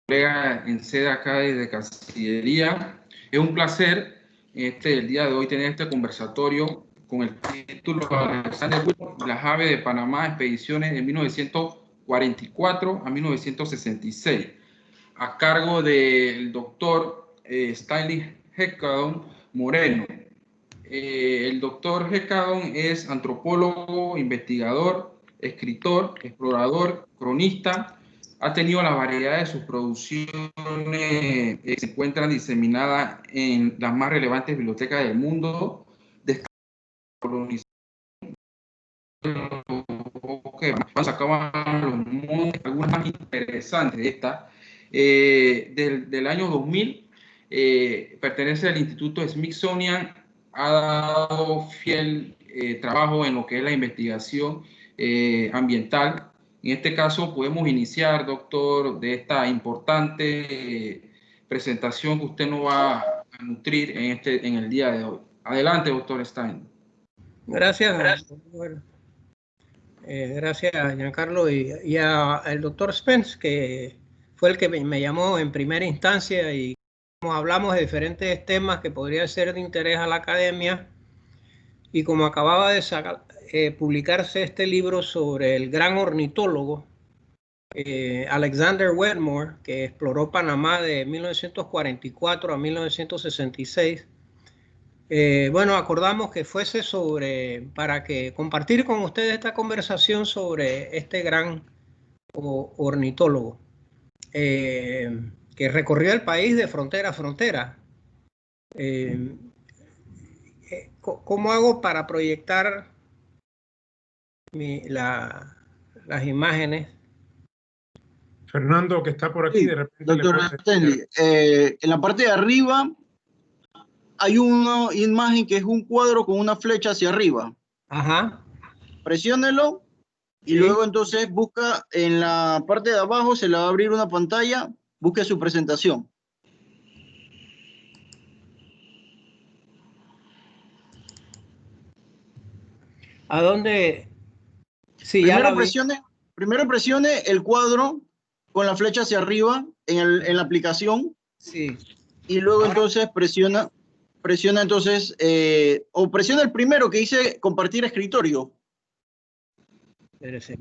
colega en sede acá de Cancillería. Es un placer el día de hoy tener este conversatorio con el título Alexander Whitmore, las aves de Panamá, expediciones de 1944 a 1966, a cargo del doctor Stanley Heckadon Moreno. El doctor Heckadon es antropólogo, investigador, escritor, explorador, cronista. Ha tenido la variedad de sus producciones que se encuentran diseminadas en las más relevantes bibliotecas del mundo. Sacaban los montes, algunas más interesantes de estas. Del año 2000, pertenece al Instituto Smithsonian, ha dado fiel trabajo en lo que es la investigación ambiental. En este caso podemos iniciar, doctor, de esta importante presentación que usted nos va a nutrir en el día de hoy. Adelante, doctor Stein. Gracias. Gracias, Giancarlo, y al doctor Spence, que fue el que me llamó en primera instancia, y como hablamos de diferentes temas que podrían ser de interés a la academia, y como acababa de publicarse este libro sobre el gran ornitólogo Alexander Whitmore, que exploró Panamá de 1944 a 1966, bueno, acordamos que fuese para que compartir con ustedes esta conversación sobre este gran ornitólogo que recorrió el país de frontera a frontera. ¿Cómo hago para proyectar las imágenes? Fernando, que está por aquí, sí, de repente. Doctor Stanley, en la parte de arriba hay una imagen que es un cuadro con una flecha hacia arriba. Ajá. Presiónelo y Sí. luego entonces busca en la parte de abajo, se le va a abrir una pantalla, busque su presentación. ¿A dónde? Sí, Primero presione el cuadro con la flecha hacia arriba en la aplicación. Sí. Y luego entonces presiona entonces, o presiona el primero que dice compartir escritorio. Espérese.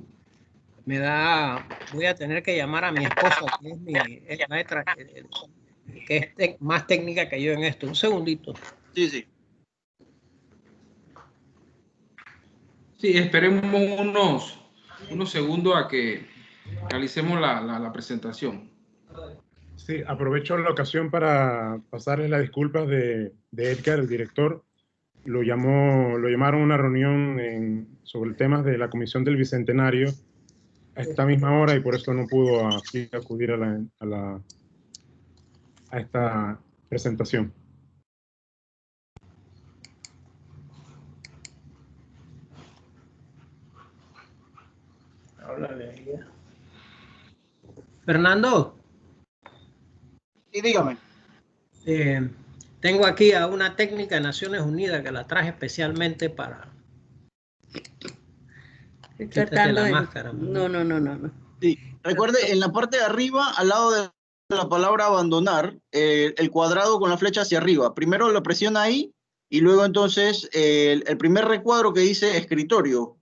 Voy a tener que llamar a mi esposa, que es maestra, que es más técnica que yo en esto. Un segundito. Sí, sí. Sí, esperemos unos segundos a que realicemos la presentación. Sí, aprovecho la ocasión para pasarles las disculpas de Edgar, el director. Lo llamaron a una reunión sobre el tema de la Comisión del Bicentenario a esta misma hora y por eso no pudo acudir a esta presentación. Fernando. Sí, dígame. Tengo aquí a una técnica de Naciones Unidas que la traje especialmente para... Quítate la máscara. No. Sí. Recuerde, en la parte de arriba, al lado de la palabra abandonar, el cuadrado con la flecha hacia arriba. Primero lo presiona ahí y luego entonces el primer recuadro que dice escritorio.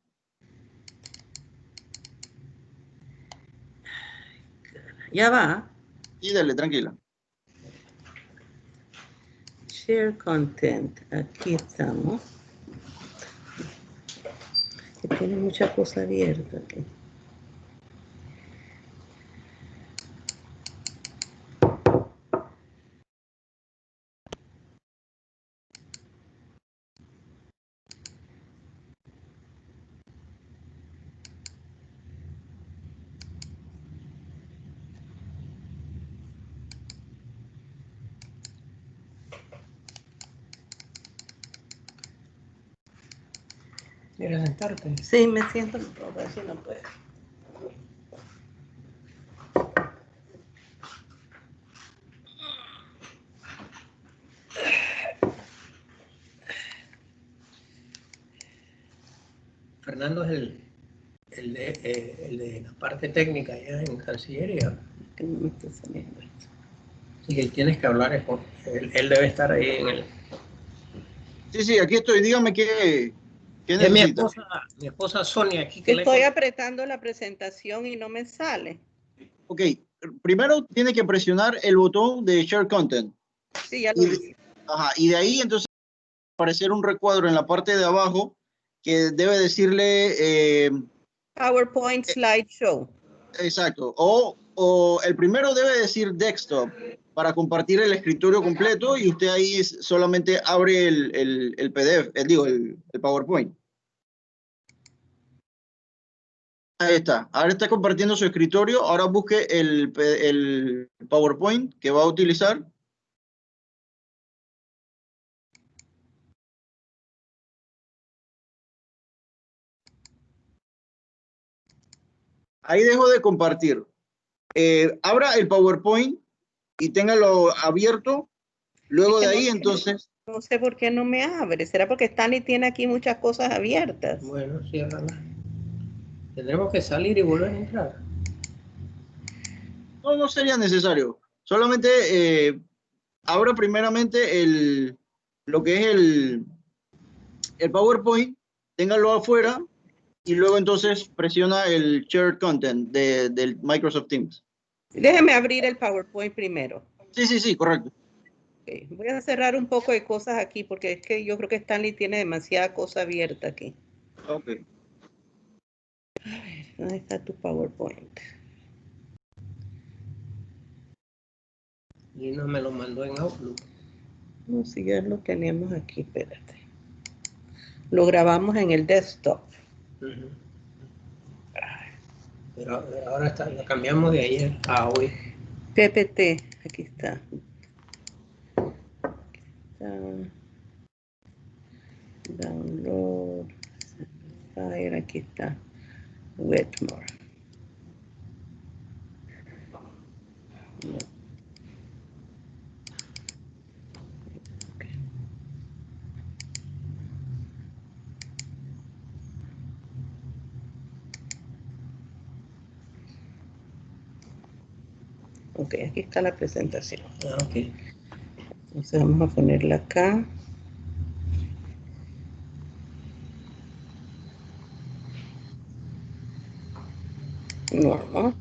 Ya va. Y dale, tranquila. Share content. Aquí estamos. Que tiene mucha cosa abierta aquí. ¿Quieres sentarte? Sí, me siento, a ver si no puedo. Fernando es el de la parte técnica ya en Cancillería. Que no me está saliendo esto. Sí, que tienes que hablar es con él debe estar ahí en el... Sí, sí, aquí estoy. Dígame qué Es necesita. mi esposa Sonia aquí que Estoy apretando la presentación y no me sale. Ok, primero tiene que presionar el botón de Share Content. Sí, ya lo hice. Ajá, y de ahí entonces va a aparecer un recuadro en la parte de abajo que debe decirle, PowerPoint Slideshow. exacto, o el primero debe decir Desktop para compartir el escritorio completo y usted ahí solamente abre el PDF, el PowerPoint. Ahí está. Ahora está compartiendo su escritorio. Ahora busque el PowerPoint que va a utilizar. Ahí dejo de compartir. Abra el PowerPoint y téngalo abierto. Luego de ahí, entonces, No sé por qué no me abre. ¿Será porque Stanley tiene aquí muchas cosas abiertas? Bueno, ciérrala. Tendremos que salir y volver a entrar. no sería necesario. Solamente abra primeramente lo que es el PowerPoint, téngalo afuera y luego entonces presiona el Shared Content del Microsoft Teams. Déjeme abrir el PowerPoint primero. Sí, correcto. Okay. Voy a cerrar un poco de cosas aquí porque es que yo creo que Stanley tiene demasiada cosa abierta aquí. Ok. A ver, ¿dónde está tu PowerPoint? Y no me lo mandó en Outlook. No, si ya lo tenemos aquí, espérate. Lo grabamos en el desktop. Pero ahora está, lo cambiamos de ayer a hoy. PPT, aquí está. Download. Fire, aquí está. Wetmore. No. Ok, aquí está la presentación. Ok. Entonces vamos a ponerla acá. No.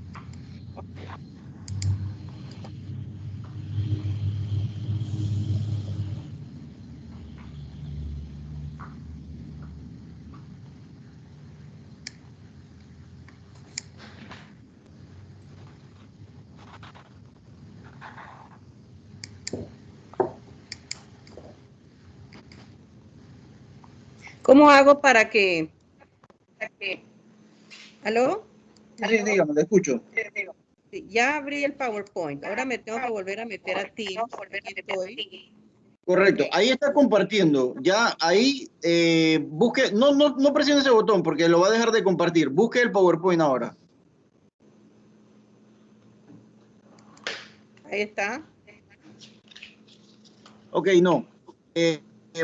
¿Cómo hago para que... ¿Aló? Sí, dígame, lo escucho. Sí, ya abrí el PowerPoint. Ahora me tengo que volver a meter a Teams. Aquí estoy. Correcto, ahí está compartiendo. Ya ahí busque, no presione ese botón porque lo va a dejar de compartir. Busque el PowerPoint ahora. Ahí está. Ok, no.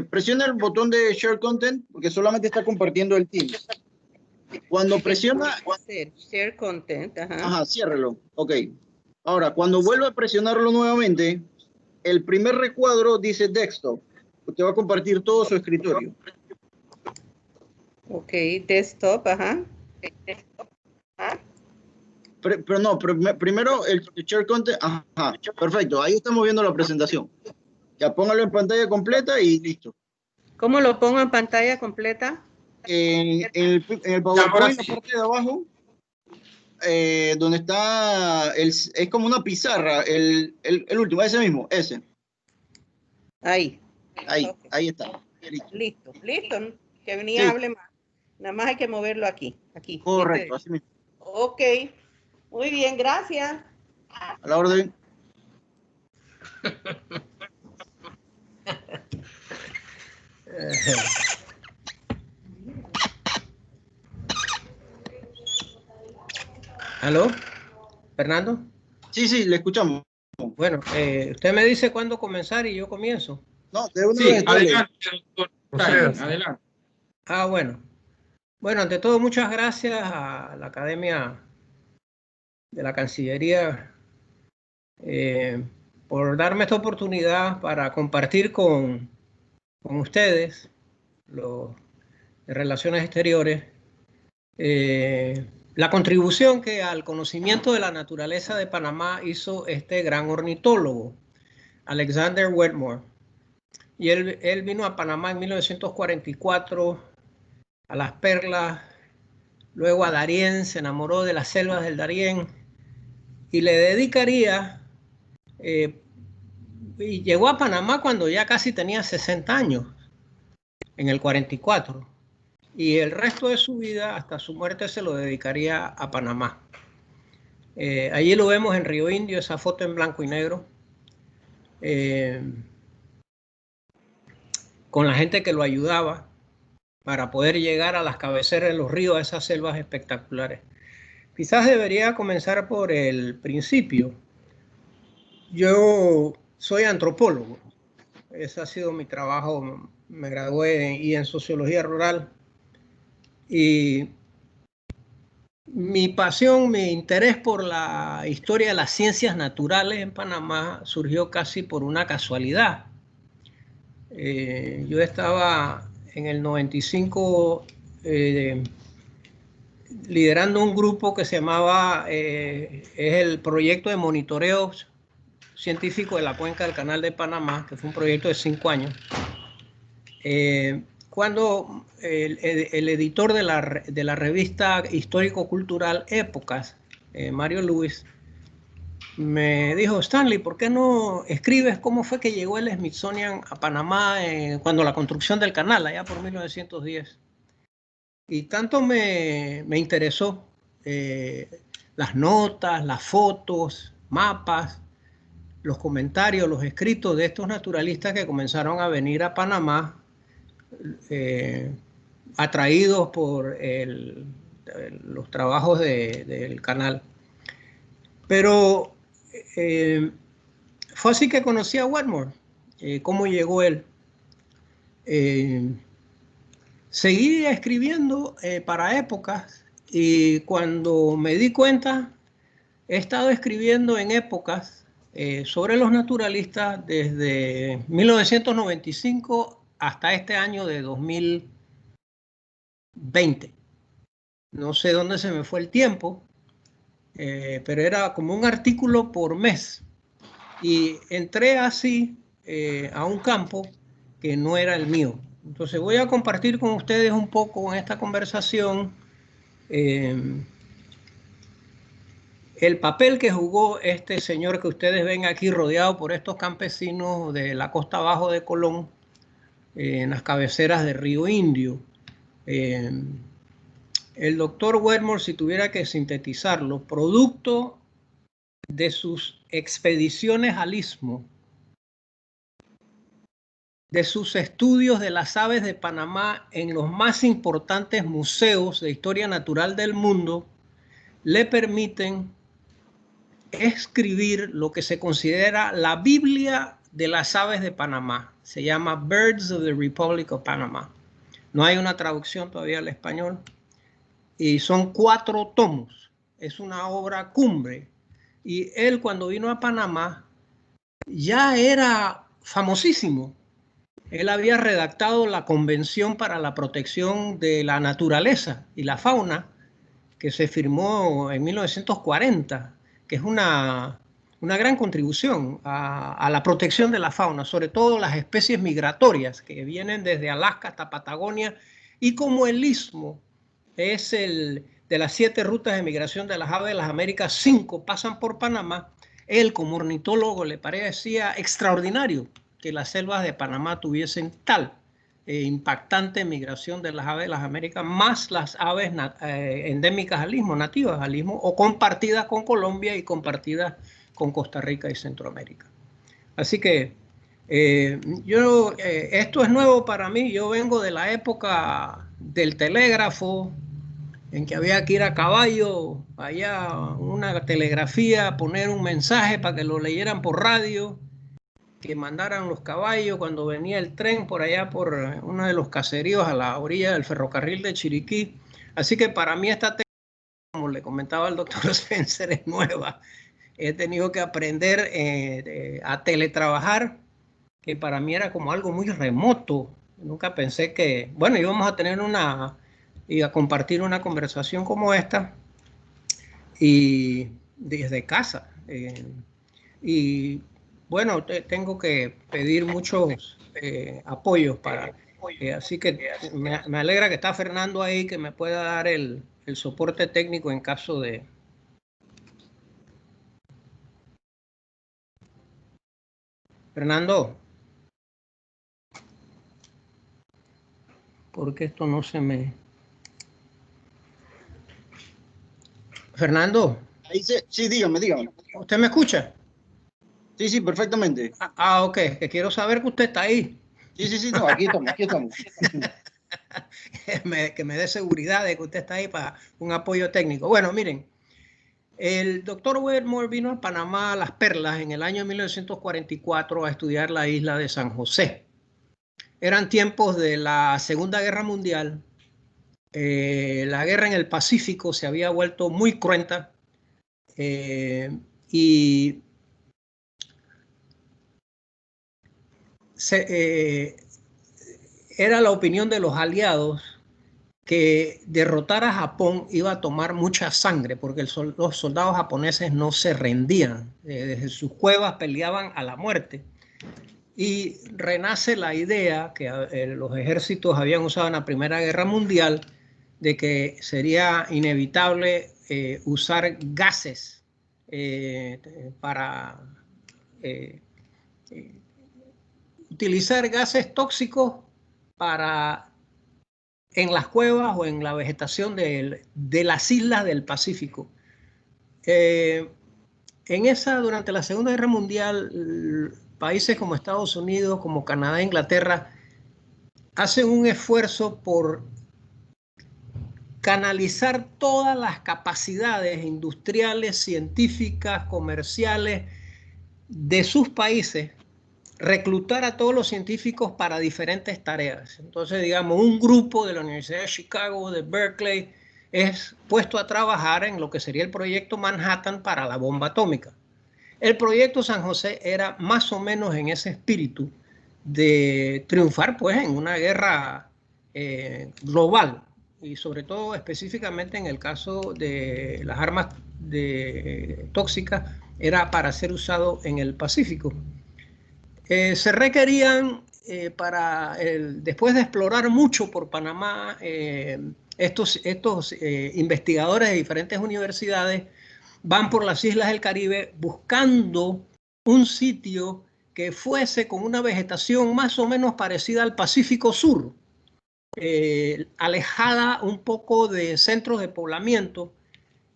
Presiona el botón de Share Content porque solamente está compartiendo el Teams. Cuando presiona, Share content. ajá, ciérrelo. Ok. Ahora, cuando vuelva a presionarlo nuevamente, el primer recuadro dice Desktop. Usted va a compartir todo su escritorio. Ok, desktop, ajá. Pero no, primero el Share Content, ajá, perfecto. Ahí estamos viendo la presentación. Ya póngalo en pantalla completa y listo. ¿Cómo lo pongo en pantalla completa? En el PowerPoint, en la parte de abajo, donde está, es como una pizarra, el último, ese mismo, ese. Ahí. Ahí, Okay. ahí está. Listo. Que venía Sí. hable más. Nada más hay que moverlo aquí. Correcto, así mismo. Ok. Muy bien, gracias. A la orden. ¿Aló? ¿Fernando? Sí, le escuchamos. Bueno, usted me dice cuándo comenzar y yo comienzo. No, de una Sí, vez, dale. adelante, doctor. Proceda. Adelante. Bueno. Bueno, ante todo, muchas gracias a la Academia de la Cancillería por darme esta oportunidad para compartir con ustedes, los de Relaciones Exteriores, la contribución que al conocimiento de la naturaleza de Panamá hizo este gran ornitólogo, Alexander Wetmore. Y él vino a Panamá en 1944, a Las Perlas, luego a Darién, se enamoró de las selvas del Darién y le dedicaría, y llegó a Panamá cuando ya casi tenía 60 años, en el 44. Y el resto de su vida, hasta su muerte, se lo dedicaría a Panamá. Allí lo vemos en Río Indio, esa foto en blanco y negro, con la gente que lo ayudaba para poder llegar a las cabeceras de los ríos, a esas selvas espectaculares. Quizás debería comenzar por el principio. Yo soy antropólogo, ese ha sido mi trabajo, me gradué en Sociología Rural. Y mi pasión, mi interés por la historia de las ciencias naturales en Panamá surgió casi por una casualidad. Yo estaba en el 95 liderando un grupo que se llamaba, es el proyecto de monitoreo científico de la cuenca del Canal de Panamá, que fue un proyecto de 5 años. Cuando el editor de la revista histórico-cultural Épocas, Mario Lewis, me dijo: Stanley, ¿por qué no escribes cómo fue que llegó el Smithsonian a Panamá cuando la construcción del canal, allá por 1910? Y tanto me interesó las notas, las fotos, mapas, los comentarios, los escritos de estos naturalistas que comenzaron a venir a Panamá, atraídos por los trabajos del canal. Pero fue así que conocí a Wetmore. ¿Cómo llegó él? Seguí escribiendo para Épocas, y cuando me di cuenta, he estado escribiendo en Épocas sobre los naturalistas desde 1995 hasta este año de 2020. No sé dónde se me fue el tiempo, pero era como un artículo por mes. Y entré así a un campo que no era el mío. Entonces voy a compartir con ustedes un poco en esta conversación el papel que jugó este señor que ustedes ven aquí rodeado por estos campesinos de la costa abajo de Colón, en las cabeceras de Río Indio. El doctor Wetmore, si tuviera que sintetizarlo, producto de sus expediciones al istmo, de sus estudios de las aves de Panamá en los más importantes museos de historia natural del mundo, le permiten escribir lo que se considera la Biblia de las aves de Panamá. Se llama Birds of the Republic of Panama. No hay una traducción todavía al español. Y son 4 tomos. Es una obra cumbre. Y él, cuando vino a Panamá, ya era famosísimo. Él había redactado la Convención para la Protección de la Naturaleza y la Fauna, que se firmó en 1940, que es una gran contribución a la protección de la fauna, sobre todo las especies migratorias que vienen desde Alaska hasta Patagonia. Y como el istmo es el de las 7 rutas de migración de las aves de las Américas, 5 pasan por Panamá, él como ornitólogo le parecía extraordinario que las selvas de Panamá tuviesen tal impactante migración de las aves de las Américas, más las aves endémicas al istmo, nativas al istmo, o compartidas con Colombia y compartidas con Costa Rica y Centroamérica. Así que esto es nuevo para mí. Yo vengo de la época del telégrafo, en que había que ir a caballo, allá una telegrafía, poner un mensaje para que lo leyeran por radio, que mandaran los caballos cuando venía el tren por allá por uno de los caseríos a la orilla del ferrocarril de Chiriquí. Así que para mí esta técnica, como le comentaba el doctor Spencer, es nueva. he tenido que aprender a teletrabajar, que para mí era como algo muy remoto. Nunca pensé que, bueno, íbamos a tener y a compartir una conversación como esta y desde casa. Y bueno, tengo que pedir muchos apoyos para... así que me alegra que está Fernando ahí, que me pueda dar el soporte técnico en caso de... Fernando, ¿por qué esto no se me... Fernando, Ahí sí, dígame, dígame. ¿usted me escucha? Sí, sí, perfectamente. Ok, que quiero saber que usted está ahí. Sí, no, aquí estamos, aquí estamos. Que me dé seguridad de que usted está ahí para un apoyo técnico. Bueno, miren, el doctor Wedmore vino a Panamá a Las Perlas en el año 1944 a estudiar la isla de San José. Eran tiempos de la Segunda Guerra Mundial. La guerra en el Pacífico se había vuelto muy cruenta y era la opinión de los aliados que derrotar a Japón iba a tomar mucha sangre porque los soldados japoneses no se rendían. Desde sus cuevas peleaban a la muerte. Y renace la idea que los ejércitos habían usado en la Primera Guerra Mundial de que sería inevitable usar gases para utilizar gases tóxicos para en las cuevas o en la vegetación de las islas del Pacífico. Durante la Segunda Guerra Mundial, países como Estados Unidos, como Canadá e Inglaterra, hacen un esfuerzo por canalizar todas las capacidades industriales, científicas, comerciales de sus países, reclutar a todos los científicos para diferentes tareas. Entonces, digamos, un grupo de la Universidad de Chicago, de Berkeley, es puesto a trabajar en lo que sería el proyecto Manhattan para la bomba atómica. El proyecto San José era más o menos en ese espíritu de triunfar pues en una guerra global y sobre todo específicamente en el caso de las armas tóxicas era para ser usado en el Pacífico. Se requerían después de explorar mucho por Panamá, estos investigadores de diferentes universidades van por las islas del Caribe buscando un sitio que fuese con una vegetación más o menos parecida al Pacífico Sur, alejada un poco de centros de poblamiento,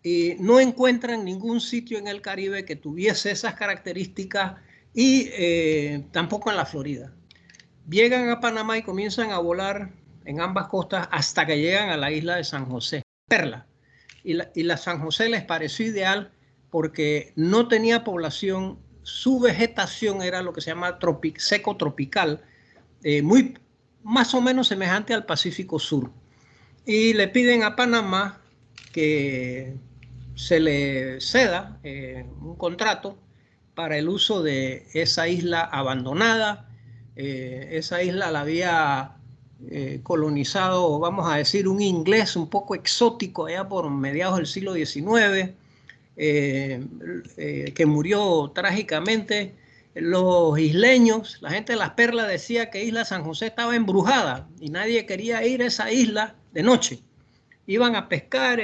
y no encuentran ningún sitio en el Caribe que tuviese esas características y tampoco en la Florida. Llegan a Panamá y comienzan a volar en ambas costas hasta que llegan a la isla de San José, Perla. Y la San José les pareció ideal porque no tenía población, su vegetación era lo que se llama seco tropical, más o menos semejante al Pacífico Sur. Y le piden a Panamá que se le ceda un contrato para el uso de esa isla abandonada. Esa isla la había colonizado, vamos a decir, un inglés un poco exótico allá por mediados del siglo XIX, que murió trágicamente. Los isleños, la gente de Las Perlas decía que Isla San José estaba embrujada y nadie quería ir a esa isla de noche. Iban a pescar,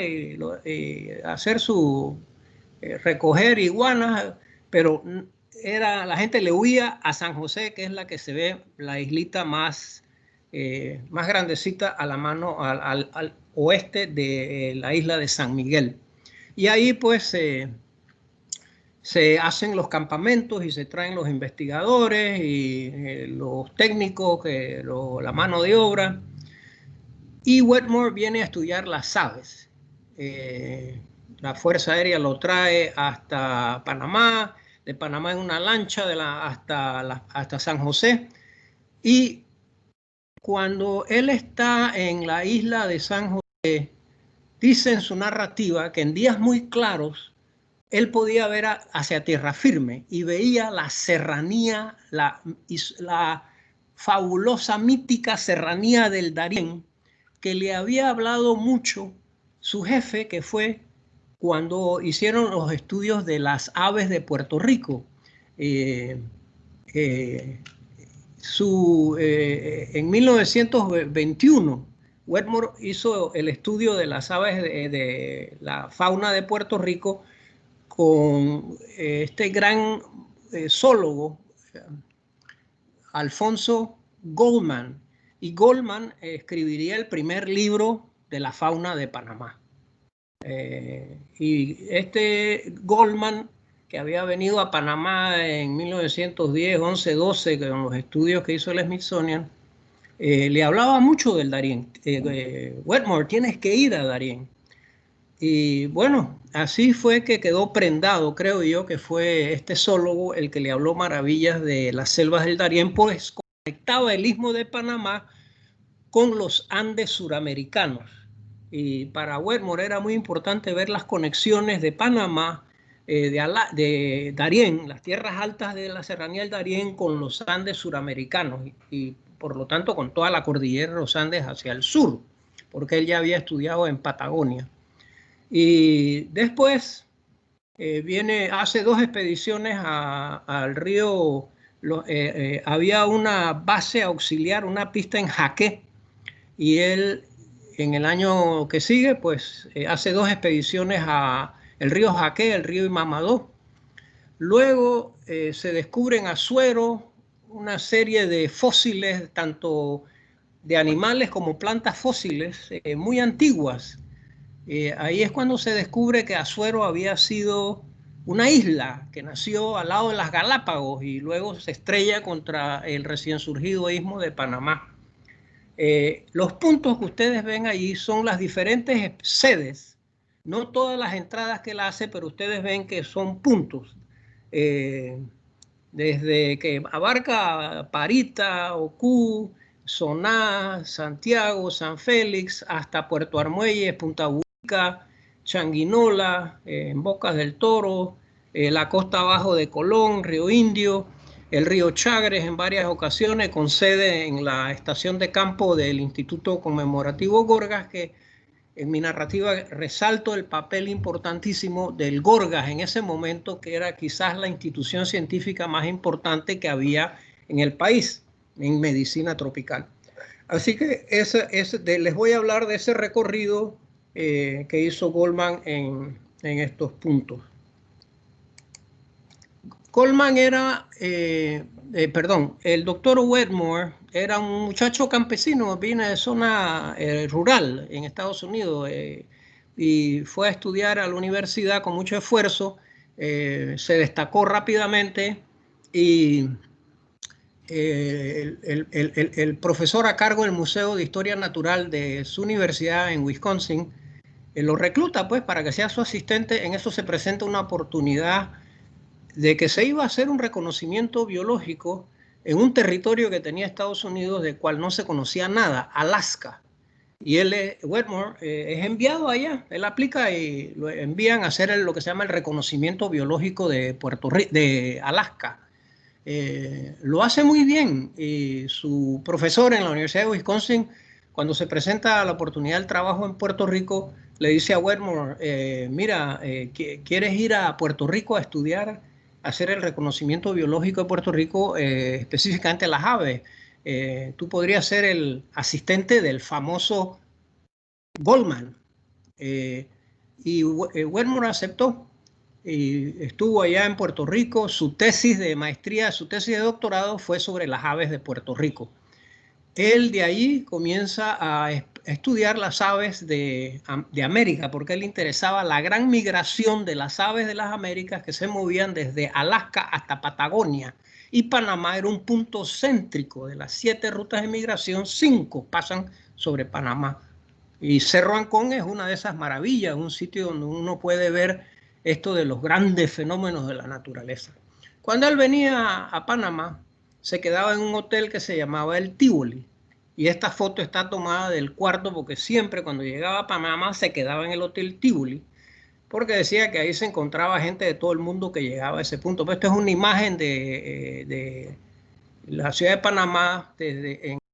hacer recoger iguanas, pero la gente le huía a San José, que es la que se ve, la islita más grandecita a la mano, al oeste de la isla de San Miguel. Y ahí pues se hacen los campamentos y se traen los investigadores y los técnicos, la mano de obra. Y Wedmore viene a estudiar las aves. La Fuerza Aérea lo trae hasta Panamá, de Panamá en una lancha hasta San José. Y cuando él está en la isla de San José, dice en su narrativa que en días muy claros él podía ver hacia tierra firme y veía la serranía, la fabulosa, mítica serranía del Darién, que le había hablado mucho su jefe, que fue cuando hicieron los estudios de las aves de Puerto Rico. En 1921, Wetmore hizo el estudio de las aves de la fauna de Puerto Rico con este gran zoólogo, Alfonso Goldman, y Goldman escribiría el primer libro de la fauna de Panamá. Y este Goldman, que había venido a Panamá en 1910, 11, 12, con los estudios que hizo el Smithsonian, le hablaba mucho del Darién. Wetmore, tienes que ir a Darién. Y bueno, así fue que quedó prendado, creo yo, que fue este zoólogo el que le habló maravillas de las selvas del Darién, pues conectaba el Istmo de Panamá con los Andes suramericanos. Y para Wetmore era muy importante ver las conexiones de Panamá, de Darién, las tierras altas de la serranía del Darién, con los Andes suramericanos y por lo tanto con toda la cordillera de los Andes hacia el sur, porque él ya había estudiado en Patagonia. Y después hace 2 expediciones al río. Había una base auxiliar, una pista en Jaque, y él en el año que sigue pues hace 2 expediciones a el río Jaque, el río Imamadó. Luego se descubren Azuero una serie de fósiles, tanto de animales como plantas fósiles muy antiguas. Ahí es cuando se descubre que Azuero había sido una isla que nació al lado de las Galápagos y luego se estrella contra el recién surgido istmo de Panamá. Los puntos que ustedes ven allí son las diferentes sedes, no todas las entradas que él hace, pero ustedes ven que son puntos. Desde que abarca Parita, Ocú, Soná, Santiago, San Félix, hasta Puerto Armuelles, Punta Buica, Changuinola, en Bocas del Toro, la costa abajo de Colón, Río Indio, el río Chagres en varias ocasiones, con sede en la estación de campo del Instituto Conmemorativo Gorgas, que en mi narrativa resalto el papel importantísimo del Gorgas en ese momento, que era quizás la institución científica más importante que había en el país en medicina tropical. Así que les voy a hablar de ese recorrido que hizo Goldman en estos puntos. Goldman era, el doctor Wetmore era un muchacho campesino, viene de zona rural en Estados Unidos y fue a estudiar a la universidad con mucho esfuerzo, se destacó rápidamente y el profesor a cargo del Museo de Historia Natural de su universidad en Wisconsin lo recluta pues para que sea su asistente. En eso se presenta una oportunidad de que se iba a hacer un reconocimiento biológico en un territorio que tenía Estados Unidos del cual no se conocía nada, Alaska. Y Wetmore es enviado allá, él aplica y lo envían a hacer lo que se llama el reconocimiento biológico de Alaska. Lo hace muy bien y su profesor en la Universidad de Wisconsin, cuando se presenta la oportunidad del trabajo en Puerto Rico, le dice a Wetmore, mira, ¿quieres ir a Puerto Rico a estudiar, a hacer el reconocimiento biológico de Puerto Rico, específicamente las aves? Tú podrías ser el asistente del famoso Goldman. Y Wetmore aceptó y estuvo allá en Puerto Rico. Su tesis de maestría, su tesis de doctorado fue sobre las aves de Puerto Rico. Él de ahí comienza a estudiar las aves de América, porque a él le interesaba la gran migración de las aves de las Américas que se movían desde Alaska hasta Patagonia. Y Panamá era un punto céntrico de las 7 rutas de migración, 5 pasan sobre Panamá. Y Cerro Ancón es una de esas maravillas, un sitio donde uno puede ver esto de los grandes fenómenos de la naturaleza. Cuando él venía a Panamá, se quedaba en un hotel que se llamaba el Tivoli. Y esta foto está tomada del cuarto porque siempre cuando llegaba a Panamá se quedaba en el Hotel Tivoli. porque decía que ahí se encontraba gente de todo el mundo que llegaba a ese punto. Pero esto es una imagen de la ciudad de Panamá,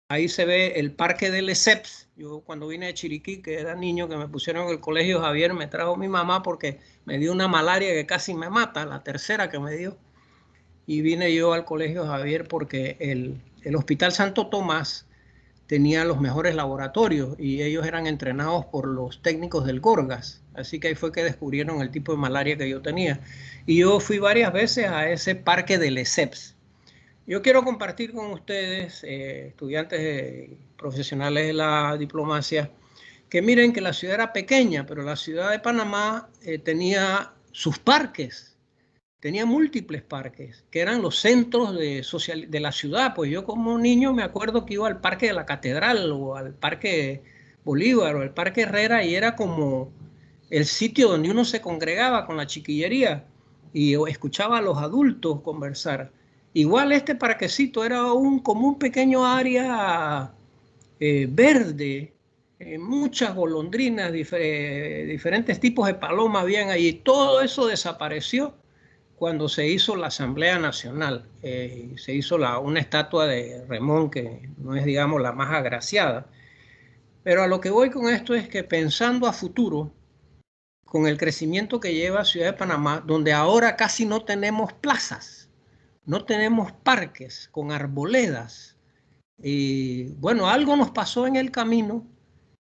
ahí se ve el parque de Lesseps. Yo cuando vine de Chiriquí, que era niño, que me pusieron en el colegio Javier, me trajo mi mamá porque me dio una malaria que casi me mata, la tercera que me dio. Y vine yo al colegio Javier porque el Hospital Santo Tomás tenía los mejores laboratorios y ellos eran entrenados por los técnicos del Gorgas. Así que ahí fue que descubrieron el tipo de malaria que yo tenía. Y yo fui varias veces a ese parque de Lesseps. Yo quiero compartir con ustedes, estudiantes profesionales de la diplomacia, que miren que la ciudad era pequeña, pero la ciudad de Panamá tenía sus parques, tenía múltiples parques, que eran los centros de la ciudad. Pues yo como niño me acuerdo que iba al Parque de la Catedral o al Parque Bolívar o al Parque Herrera y era como el sitio donde uno se congregaba con la chiquillería y escuchaba a los adultos conversar. Igual este parquecito era como un pequeño área verde, muchas golondrinas, diferentes tipos de palomas habían allí. Todo eso desapareció cuando se hizo la Asamblea Nacional. Se hizo una estatua de Remón, que no es, digamos, la más agraciada. Pero a lo que voy con esto es que pensando a futuro, con el crecimiento que lleva Ciudad de Panamá, donde ahora casi no tenemos plazas, no tenemos parques con arboledas. Y bueno, algo nos pasó en el camino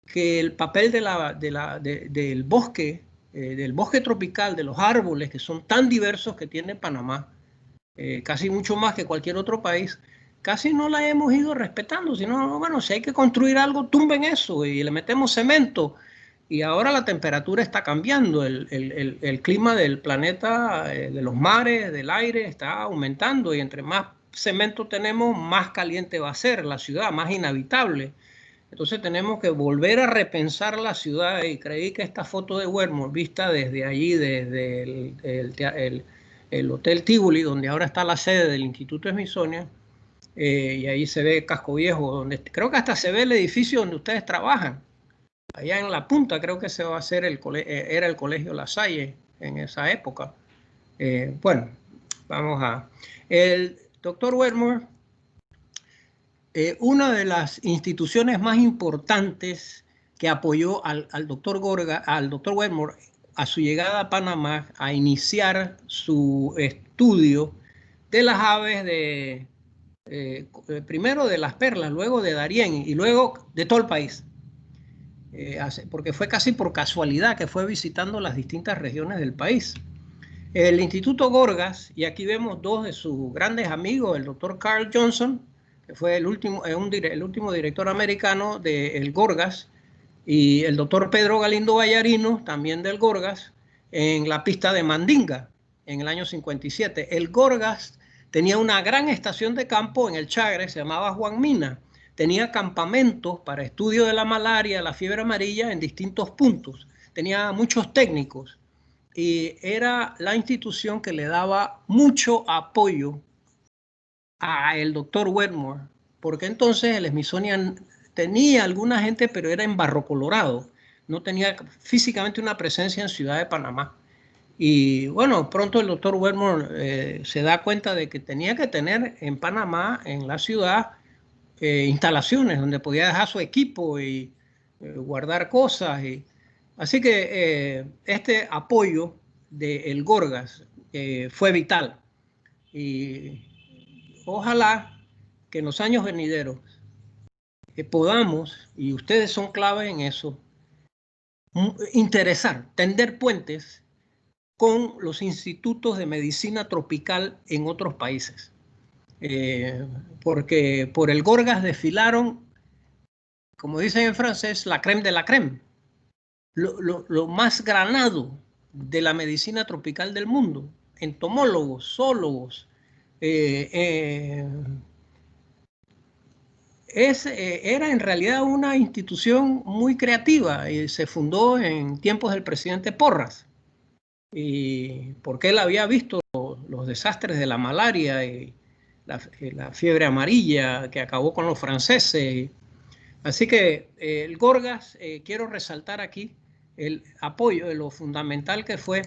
que el papel del bosque tropical, de los árboles que son tan diversos que tiene Panamá, casi mucho más que cualquier otro país, casi no la hemos ido respetando. Sino, bueno, si hay que construir algo, tumben eso y le metemos cemento. Y ahora la temperatura está cambiando, el clima del planeta, de los mares, del aire, está aumentando y entre más cemento tenemos, más caliente va a ser la ciudad, más inhabitable. Entonces tenemos que volver a repensar la ciudad y creí que esta foto de Wetmore, vista desde allí, desde el Hotel Tivoli, donde ahora está la sede del Instituto Smithsonian, y ahí se ve Casco Viejo, donde creo que hasta se ve el edificio donde ustedes trabajan. Allá en la punta creo que se va a hacer era el Colegio La Salle en esa época. Bueno, vamos a... El doctor Wetmore, una de las instituciones más importantes que apoyó al doctor Wetmore a su llegada a Panamá a iniciar su estudio de las aves primero de las perlas, luego de Darién y luego de todo el país. Porque fue casi por casualidad que fue visitando las distintas regiones del país. El Instituto Gorgas, y aquí vemos dos de sus grandes amigos, el doctor Carl Johnson, que fue el último director americano del Gorgas, y el doctor Pedro Galindo Vallarino, también del Gorgas, en la pista de Mandinga, en el año 57. El Gorgas tenía una gran estación de campo en el Chagre, se llamaba Juan Mina. Tenía campamentos para estudio de la malaria, la fiebre amarilla en distintos puntos. Tenía muchos técnicos y era la institución que le daba mucho apoyo al doctor Wetmore, porque entonces el Smithsonian tenía alguna gente, pero era en Barro Colorado. No tenía físicamente una presencia en Ciudad de Panamá. Y bueno, pronto el doctor Wetmore se da cuenta de que tenía que tener en Panamá, en la ciudad, instalaciones donde podía dejar su equipo y guardar cosas. Así que este apoyo del Gorgas fue vital. Y ojalá que en los años venideros podamos, y ustedes son clave en eso, tender puentes con los institutos de medicina tropical en otros países. Porque por el Gorgas desfilaron, como dicen en francés, la crème de la crème, lo más granado de la medicina tropical del mundo, entomólogos, zoólogos. Era en realidad una institución muy creativa y se fundó en tiempos del presidente Porras, y porque él había visto los desastres de la malaria y la fiebre amarilla que acabó con los franceses. Así que el Gorgas, quiero resaltar aquí el apoyo, de lo fundamental que fue.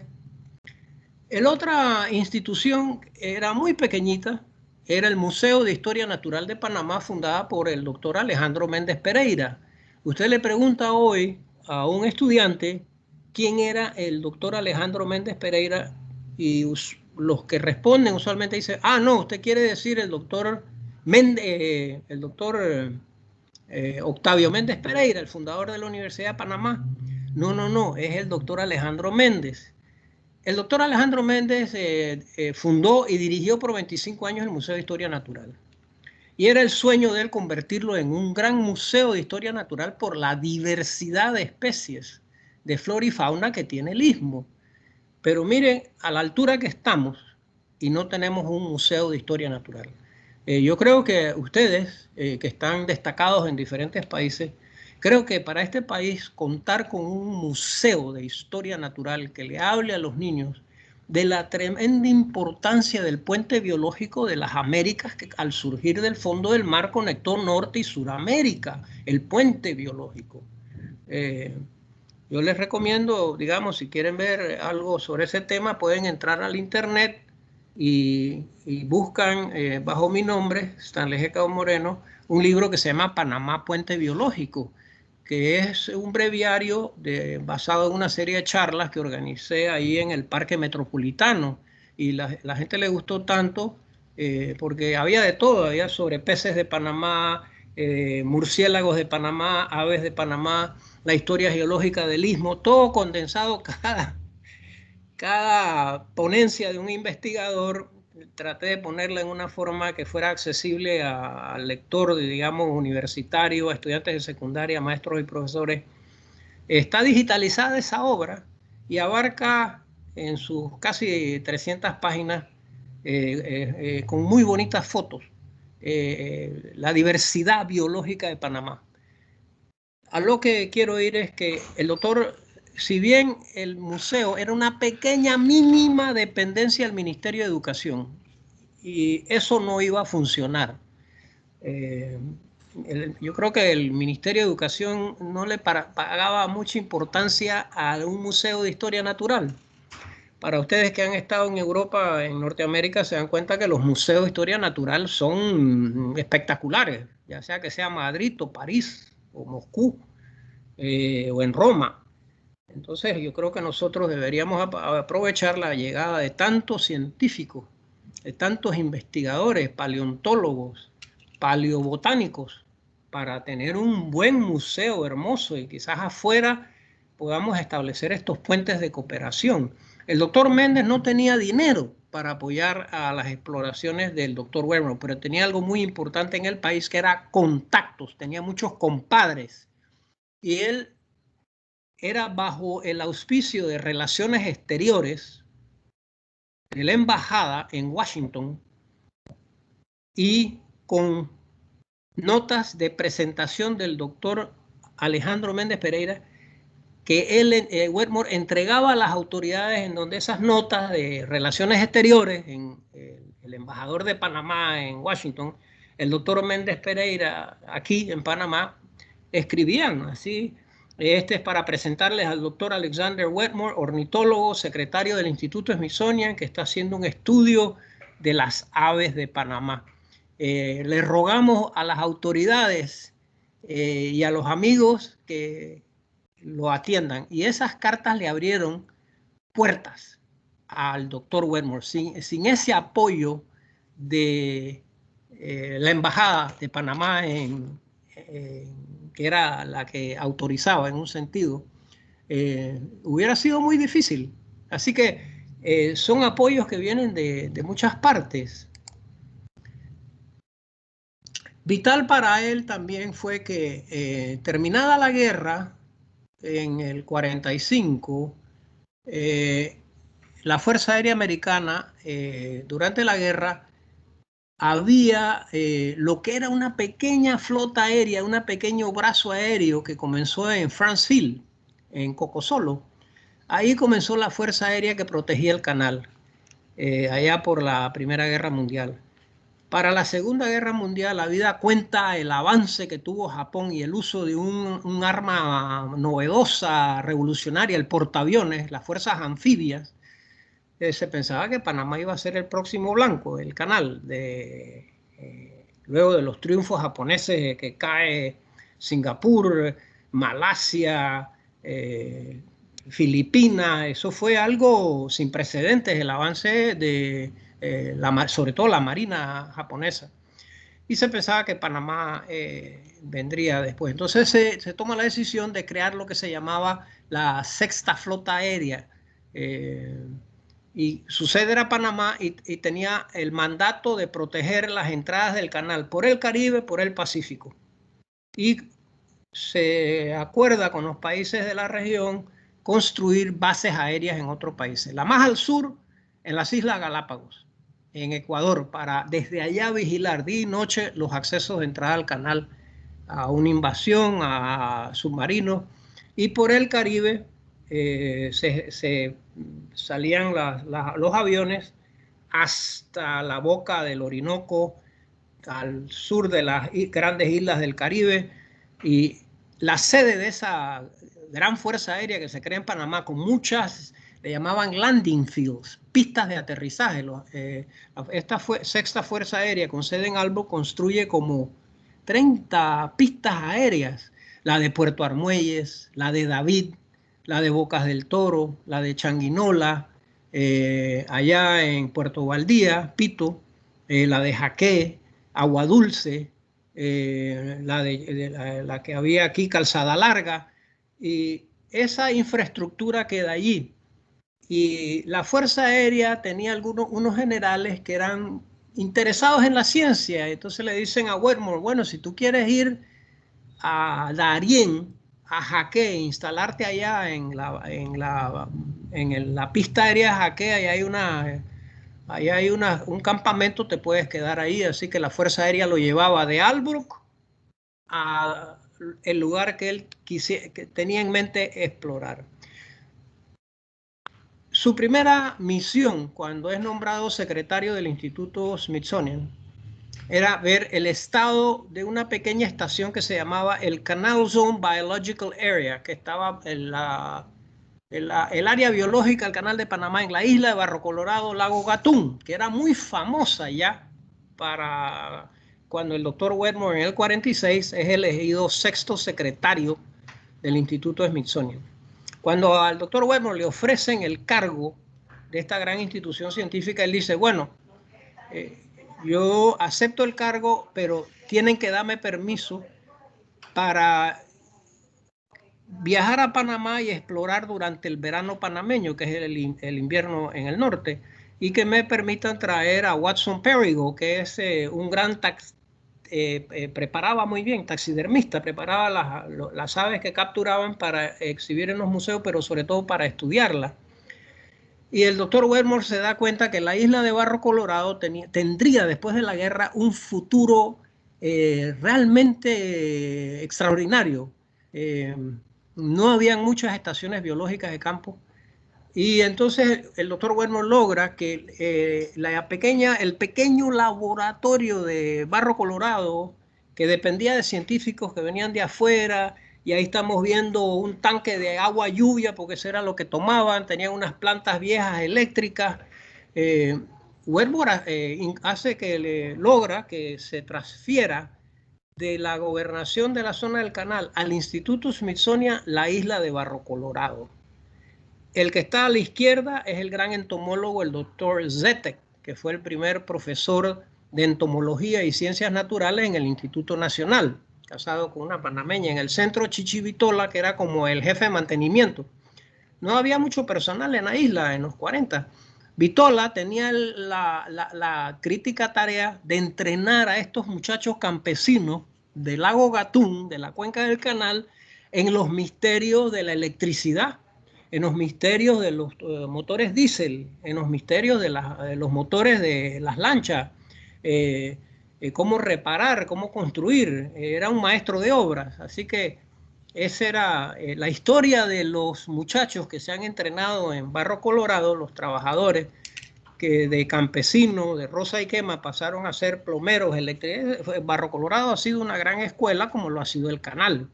La otra institución era muy pequeñita, era el Museo de Historia Natural de Panamá, fundada por el doctor Alejandro Méndez Pereira. Usted le pregunta hoy a un estudiante quién era el doctor Alejandro Méndez Pereira y los que responden usualmente dicen, ah, no, usted quiere decir el doctor Méndez, Octavio Méndez Pereira, el fundador de la Universidad de Panamá. No, no, no, es el doctor Alejandro Méndez. El doctor Alejandro Méndez fundó y dirigió por 25 años el Museo de Historia Natural. Y era el sueño de él convertirlo en un gran museo de historia natural por la diversidad de especies de flora y fauna que tiene el istmo. Pero miren, a la altura que estamos y no tenemos un museo de historia natural. Yo creo que ustedes, que están destacados en diferentes países, creo que para este país contar con un museo de historia natural que le hable a los niños de la tremenda importancia del puente biológico de las Américas que al surgir del fondo del mar conectó Norte y Suramérica, el puente biológico. Yo les recomiendo, digamos, si quieren ver algo sobre ese tema, pueden entrar al internet y buscan bajo mi nombre, Stanley G. Cao Moreno, un libro que se llama Panamá Puente Biológico, que es un breviario basado en una serie de charlas que organicé ahí en el Parque Metropolitano. Y la gente le gustó tanto porque había de todo, había sobre peces de Panamá, murciélagos de Panamá, aves de Panamá, la historia geológica del istmo, todo condensado, cada ponencia de un investigador. Traté de ponerla en una forma que fuera accesible al lector, digamos, universitario, a estudiantes de secundaria, maestros y profesores. Está digitalizada esa obra y abarca en sus casi 300 páginas, con muy bonitas fotos, la diversidad biológica de Panamá. A lo que quiero ir es que el doctor, si bien el museo era una pequeña, mínima dependencia del Ministerio de Educación, y eso no iba a funcionar. Yo creo que el Ministerio de Educación no le pagaba mucha importancia a un museo de historia natural. Para ustedes que han estado en Europa, en Norteamérica, se dan cuenta que los museos de historia natural son espectaculares, ya sea que sea Madrid o París o Moscú o en Roma. Entonces yo creo que nosotros deberíamos aprovechar la llegada de tantos científicos, de tantos investigadores, paleontólogos, paleobotánicos, para tener un buen museo hermoso y quizás afuera podamos establecer estos puentes de cooperación. El doctor Méndez no tenía dinero para apoyar a las exploraciones del doctor Wetmore, pero tenía algo muy importante en el país que era contactos, tenía muchos compadres y él era bajo el auspicio de Relaciones Exteriores de la embajada en Washington y con notas de presentación del doctor Alejandro Méndez Pereira que él, Wetmore, entregaba a las autoridades en donde esas notas de Relaciones Exteriores, en el embajador de Panamá en Washington, el doctor Méndez Pereira aquí en Panamá, escribían así. Este es para presentarles al doctor Alexander Wetmore, ornitólogo, secretario del Instituto Smithsonian, que está haciendo un estudio de las aves de Panamá. Le rogamos a las autoridades y a los amigos que lo atiendan. Y esas cartas le abrieron puertas al doctor Wetmore. Sin ese apoyo de la embajada de Panamá, que era la que autorizaba en un sentido, hubiera sido muy difícil. Así que son apoyos que vienen de muchas partes. Vital para él también fue que terminada la guerra, en el 45, la Fuerza Aérea Americana, durante la guerra, había lo que era una pequeña flota aérea, un pequeño brazo aéreo que comenzó en Franceville, en Cocosolo. Ahí comenzó la Fuerza Aérea que protegía el canal, allá por la Primera Guerra Mundial. Para la Segunda Guerra Mundial, la vida cuenta el avance que tuvo Japón y el uso de un arma novedosa, revolucionaria, el portaaviones, las fuerzas anfibias. Se pensaba que Panamá iba a ser el próximo blanco, el canal, luego de los triunfos japoneses que cae Singapur, Malasia, Filipinas. Eso fue algo sin precedentes, el avance de, sobre todo la marina japonesa. Y se pensaba que Panamá vendría después. Entonces se toma la decisión de crear lo que se llamaba la Sexta Flota Aérea. Y su sede era Panamá y tenía el mandato de proteger las entradas del canal por el Caribe, por el Pacífico. Y se acuerda con los países de la región construir bases aéreas en otros países. La más al sur, en las Islas Galápagos, en Ecuador, para desde allá vigilar día y noche los accesos de entrada al canal a una invasión, a submarinos. Y por el Caribe se salían los aviones hasta la boca del Orinoco, al sur de las grandes islas del Caribe, y la sede de esa gran fuerza aérea que se crea en Panamá, con muchas, le llamaban landing fields, pistas de aterrizaje. Esta Sexta Fuerza Aérea, con sede en Albrook, construye como 30 pistas aéreas, la de Puerto Armuelles, la de David, la de Bocas del Toro, la de Changuinola, allá en Puerto Valdía, Pito, la de Jaque, Agua Dulce, la que había aquí, Calzada Larga, y esa infraestructura queda allí. Y la Fuerza Aérea tenía unos generales que eran interesados en la ciencia. Entonces le dicen a Wedmore, bueno, si tú quieres ir a Darién, a Jaque, instalarte allá en la pista aérea de Jaque, ahí hay un campamento, te puedes quedar ahí. Así que la Fuerza Aérea lo llevaba de Albrook a el lugar que él que tenía en mente explorar. Su primera misión, cuando es nombrado secretario del Instituto Smithsonian, era ver el estado de una pequeña estación que se llamaba el Canal Zone Biological Area, que estaba en el área biológica del Canal de Panamá, en la isla de Barro Colorado, Lago Gatún, que era muy famosa ya para cuando el doctor Wedmore en el 46 es elegido sexto secretario del Instituto Smithsonian. Cuando al doctor Wedmore le ofrecen el cargo de esta gran institución científica, él dice, bueno, yo acepto el cargo, pero tienen que darme permiso para viajar a Panamá y explorar durante el verano panameño, que es el invierno en el norte, y que me permitan traer a Watson Perigo, que es un gran preparaba muy bien, taxidermista, preparaba las aves que capturaban para exhibir en los museos, pero sobre todo para estudiarlas. Y el doctor Wedmore se da cuenta que la isla de Barro Colorado tendría después de la guerra un futuro realmente extraordinario. No habían muchas estaciones biológicas de campo. Y entonces el doctor Wedmore logra que el pequeño laboratorio de Barro Colorado, que dependía de científicos que venían de afuera, y ahí estamos viendo un tanque de agua lluvia, porque eso era lo que tomaban, tenían unas plantas viejas eléctricas. Wedmore hace que logra que se transfiera de la gobernación de la zona del canal al Instituto Smithsonian la isla de Barro Colorado. El que está a la izquierda es el gran entomólogo, el doctor Zetek, que fue el primer profesor de entomología y ciencias naturales en el Instituto Nacional, casado con una panameña. En el centro, Chichi Vitola, que era como el jefe de mantenimiento. No había mucho personal en la isla en los 40. Vitola tenía la crítica tarea de entrenar a estos muchachos campesinos del lago Gatún, de la cuenca del canal, en los misterios de la electricidad, en los misterios de los motores diésel, en los misterios de los motores de las lanchas, cómo reparar, cómo construir. Era un maestro de obras. Así que esa era la historia de los muchachos que se han entrenado en Barro Colorado, los trabajadores, que de campesino, de rosa y quema, pasaron a ser plomeros, Barro Colorado ha sido una gran escuela, como lo ha sido el canal,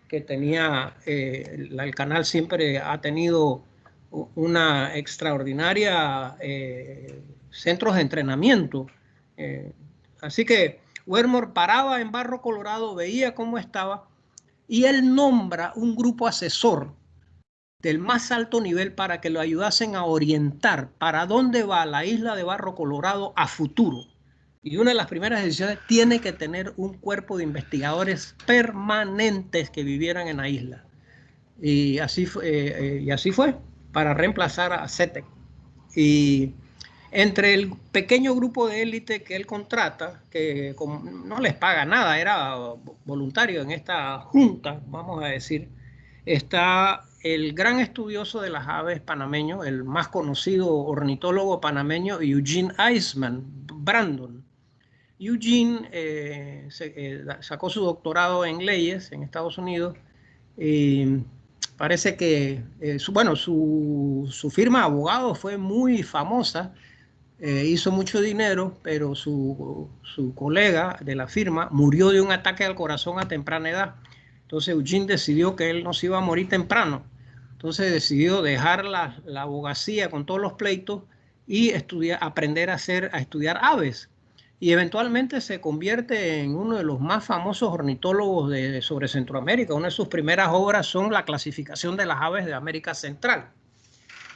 que tenía, el canal siempre ha tenido una extraordinaria centros de entrenamiento. Así que Wedmore paraba en Barro Colorado, veía cómo estaba, y él nombra un grupo asesor del más alto nivel para que lo ayudasen a orientar para dónde va la isla de Barro Colorado a futuro. Y una de las primeras decisiones, tiene que tener un cuerpo de investigadores permanentes que vivieran en la isla. Y así fue, para reemplazar a CETEC. Y entre el pequeño grupo de élite que él contrata, que no les paga nada, era voluntario en esta junta, vamos a decir, está el gran estudioso de las aves panameño, el más conocido ornitólogo panameño, Eugene Eisman, Brandon. Eugene sacó su doctorado en leyes en Estados Unidos y parece que su firma de abogados fue muy famosa, hizo mucho dinero, pero su colega de la firma murió de un ataque al corazón a temprana edad. Entonces Eugene decidió que él no se iba a morir temprano. Entonces decidió dejar la abogacía con todos los pleitos y aprender a estudiar aves. Y eventualmente se convierte en uno de los más famosos ornitólogos sobre Centroamérica. Una de sus primeras obras son la clasificación de las aves de América Central.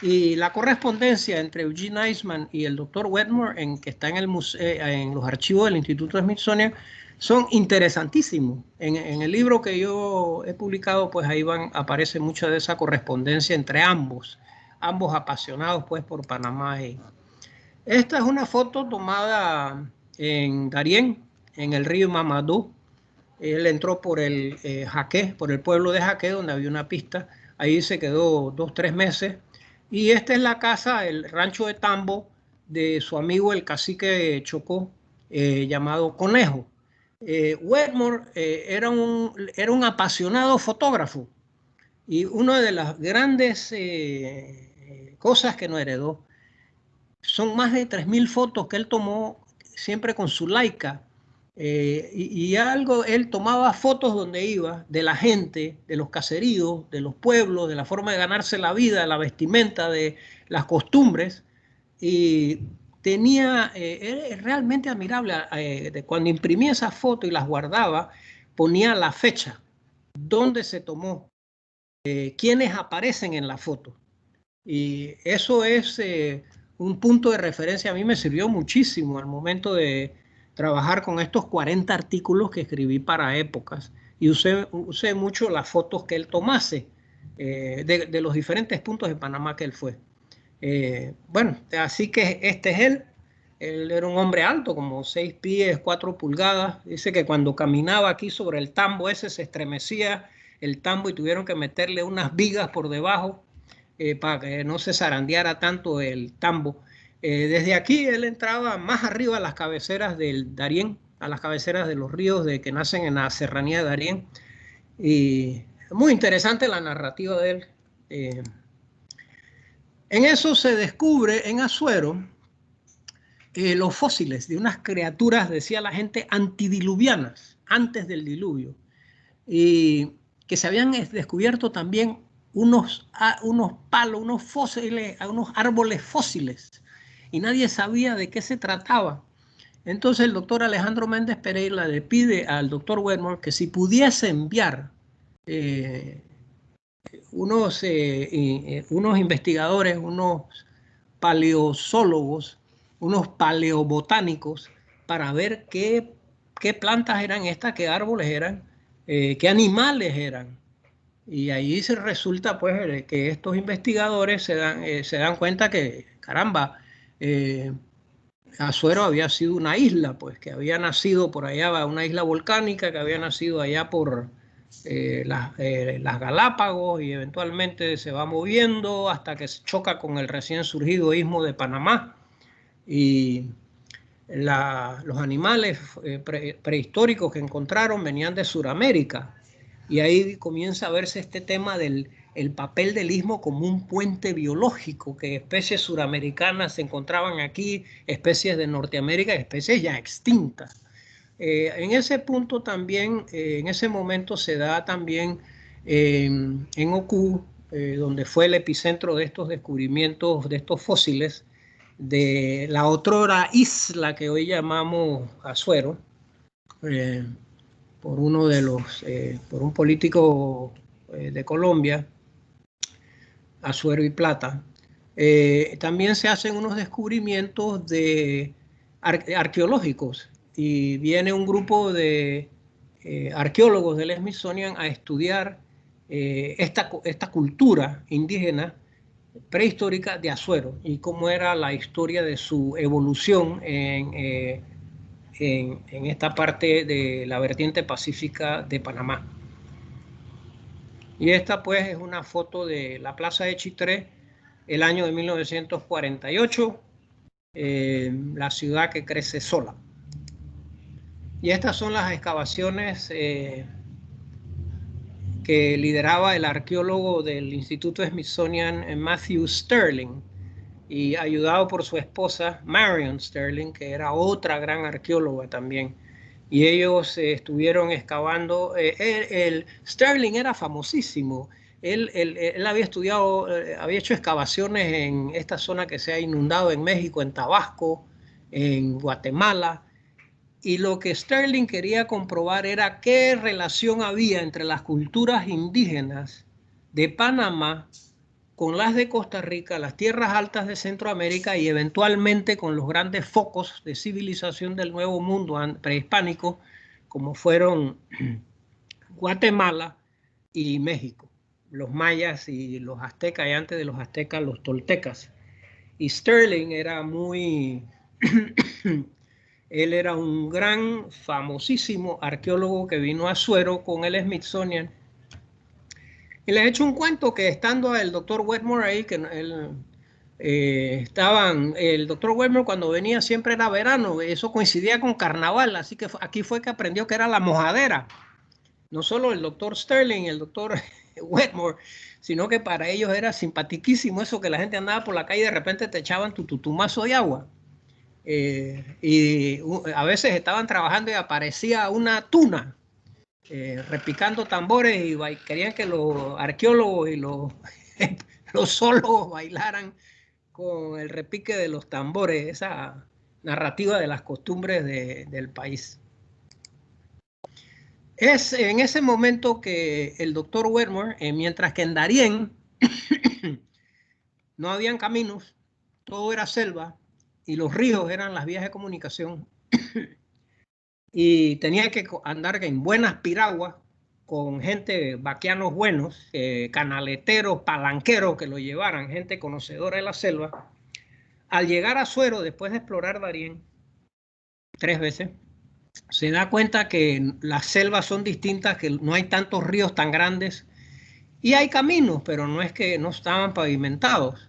Y la correspondencia entre Eugene Eisman y el Dr. Wedmore, que está en los archivos del Instituto Smithsonian, son interesantísimos. En el libro que yo he publicado, pues ahí aparece mucha de esa correspondencia entre ambos apasionados pues por Panamá. Esta es una foto tomada en Darién, en el río Mamadou. Él entró por el Jaque, por el pueblo de Jaque, donde había una pista. Ahí se quedó 2-3 meses. Y esta es la casa, el rancho de Tambo de su amigo el cacique Chocó, llamado Conejo. Wedmore era un apasionado fotógrafo, y una de las grandes cosas que nos heredó son más de 3.000 fotos que él tomó siempre con su Leica. Él tomaba fotos donde iba, de la gente, de los caseríos, de los pueblos, de la forma de ganarse la vida, la vestimenta, de las costumbres, y era realmente admirable. Cuando imprimía esas fotos y las guardaba, ponía la fecha, dónde se tomó, quiénes aparecen en la foto. Y eso es un punto de referencia. A mí me sirvió muchísimo al momento de trabajar con estos 40 artículos que escribí para épocas, y usé mucho las fotos que él tomase de los diferentes puntos de Panamá que él fue. Bueno, así que este es él. Él era un hombre alto, como 6 pies, 4 pulgadas. Dice que cuando caminaba aquí sobre el tambo ese se estremecía el tambo y tuvieron que meterle unas vigas por debajo para que no se zarandeara tanto el tambo. Desde aquí él entraba más arriba a las cabeceras del Darién, a las cabeceras de los ríos que nacen en la serranía de Darién. Y muy interesante la narrativa de él. En eso se descubre en Azuero los fósiles de unas criaturas, decía la gente, antidiluvianas, antes del diluvio, y que se habían descubierto también unos palos, unos fósiles, unos árboles fósiles, y nadie sabía de qué se trataba. Entonces el doctor Alejandro Méndez Pereira le pide al doctor Wedmore que si pudiese enviar unos investigadores, unos paleozoólogos, unos paleobotánicos, para ver qué plantas eran estas, qué árboles eran, qué animales eran. Y ahí se resulta pues que estos investigadores se dan cuenta que, caramba, Azuero había sido una isla, pues que había nacido por allá, una isla volcánica que había nacido allá por las Galápagos, y eventualmente se va moviendo hasta que se choca con el recién surgido istmo de Panamá. Y los animales prehistóricos que encontraron venían de Sudamérica, y ahí comienza a verse este tema del el papel del istmo como un puente biológico, que especies suramericanas se encontraban aquí, especies de Norteamérica, especies ya extintas. En ese punto también, en ese momento se da también en Oku, donde fue el epicentro de estos descubrimientos, de estos fósiles, de la otrora isla que hoy llamamos Azuero, por uno de los, por un político de Colombia, Azuero y Plata. También se hacen unos descubrimientos arqueológicos y viene un grupo de arqueólogos del Smithsonian a estudiar esta cultura indígena prehistórica de Azuero y cómo era la historia de su evolución en esta parte de la vertiente pacífica de Panamá. Y esta pues es una foto de la plaza de Chitré, el año de 1948, la ciudad que crece sola. Y estas son las excavaciones que lideraba el arqueólogo del Instituto Smithsonian, Matthew Sterling, y ayudado por su esposa, Marion Sterling, que era otra gran arqueóloga también. Y ellos estuvieron excavando. Sterling era famosísimo. Él había estudiado, había hecho excavaciones en esta zona que se ha inundado en México, en Tabasco, en Guatemala. Y lo que Sterling quería comprobar era qué relación había entre las culturas indígenas de Panamá con las de Costa Rica, las tierras altas de Centroamérica y eventualmente con los grandes focos de civilización del Nuevo Mundo prehispánico, como fueron Guatemala y México, los mayas y los aztecas, y antes de los aztecas, los toltecas. Y Sterling era muy... Él era un gran, famosísimo arqueólogo que vino a Azuero con el Smithsonian. Y les he hecho un cuento que estando el doctor Wetmore ahí, que él, el doctor Wetmore cuando venía siempre era verano, eso coincidía con carnaval, así que aquí fue que aprendió que era la mojadera. No solo el doctor Sterling, el doctor Wetmore, sino que para ellos era simpatiquísimo eso que la gente andaba por la calle y de repente te echaban tu mazo de agua. Y a veces estaban trabajando y aparecía una tuna repicando tambores y querían que los arqueólogos y los zoólogos bailaran con el repique de los tambores, esa narrativa de las costumbres del país. Es en ese momento que el doctor Wetmore, mientras que en Darién no habían caminos, todo era selva y los ríos eran las vías de comunicación y tenía que andar en buenas piraguas con gente, vaquianos buenos, canaleteros, palanqueros que lo llevaran, gente conocedora de la selva. Al llegar a Azuero, después de explorar Darién 3 veces, se da cuenta que las selvas son distintas, que no hay tantos ríos tan grandes y hay caminos, pero no es que no estaban pavimentados.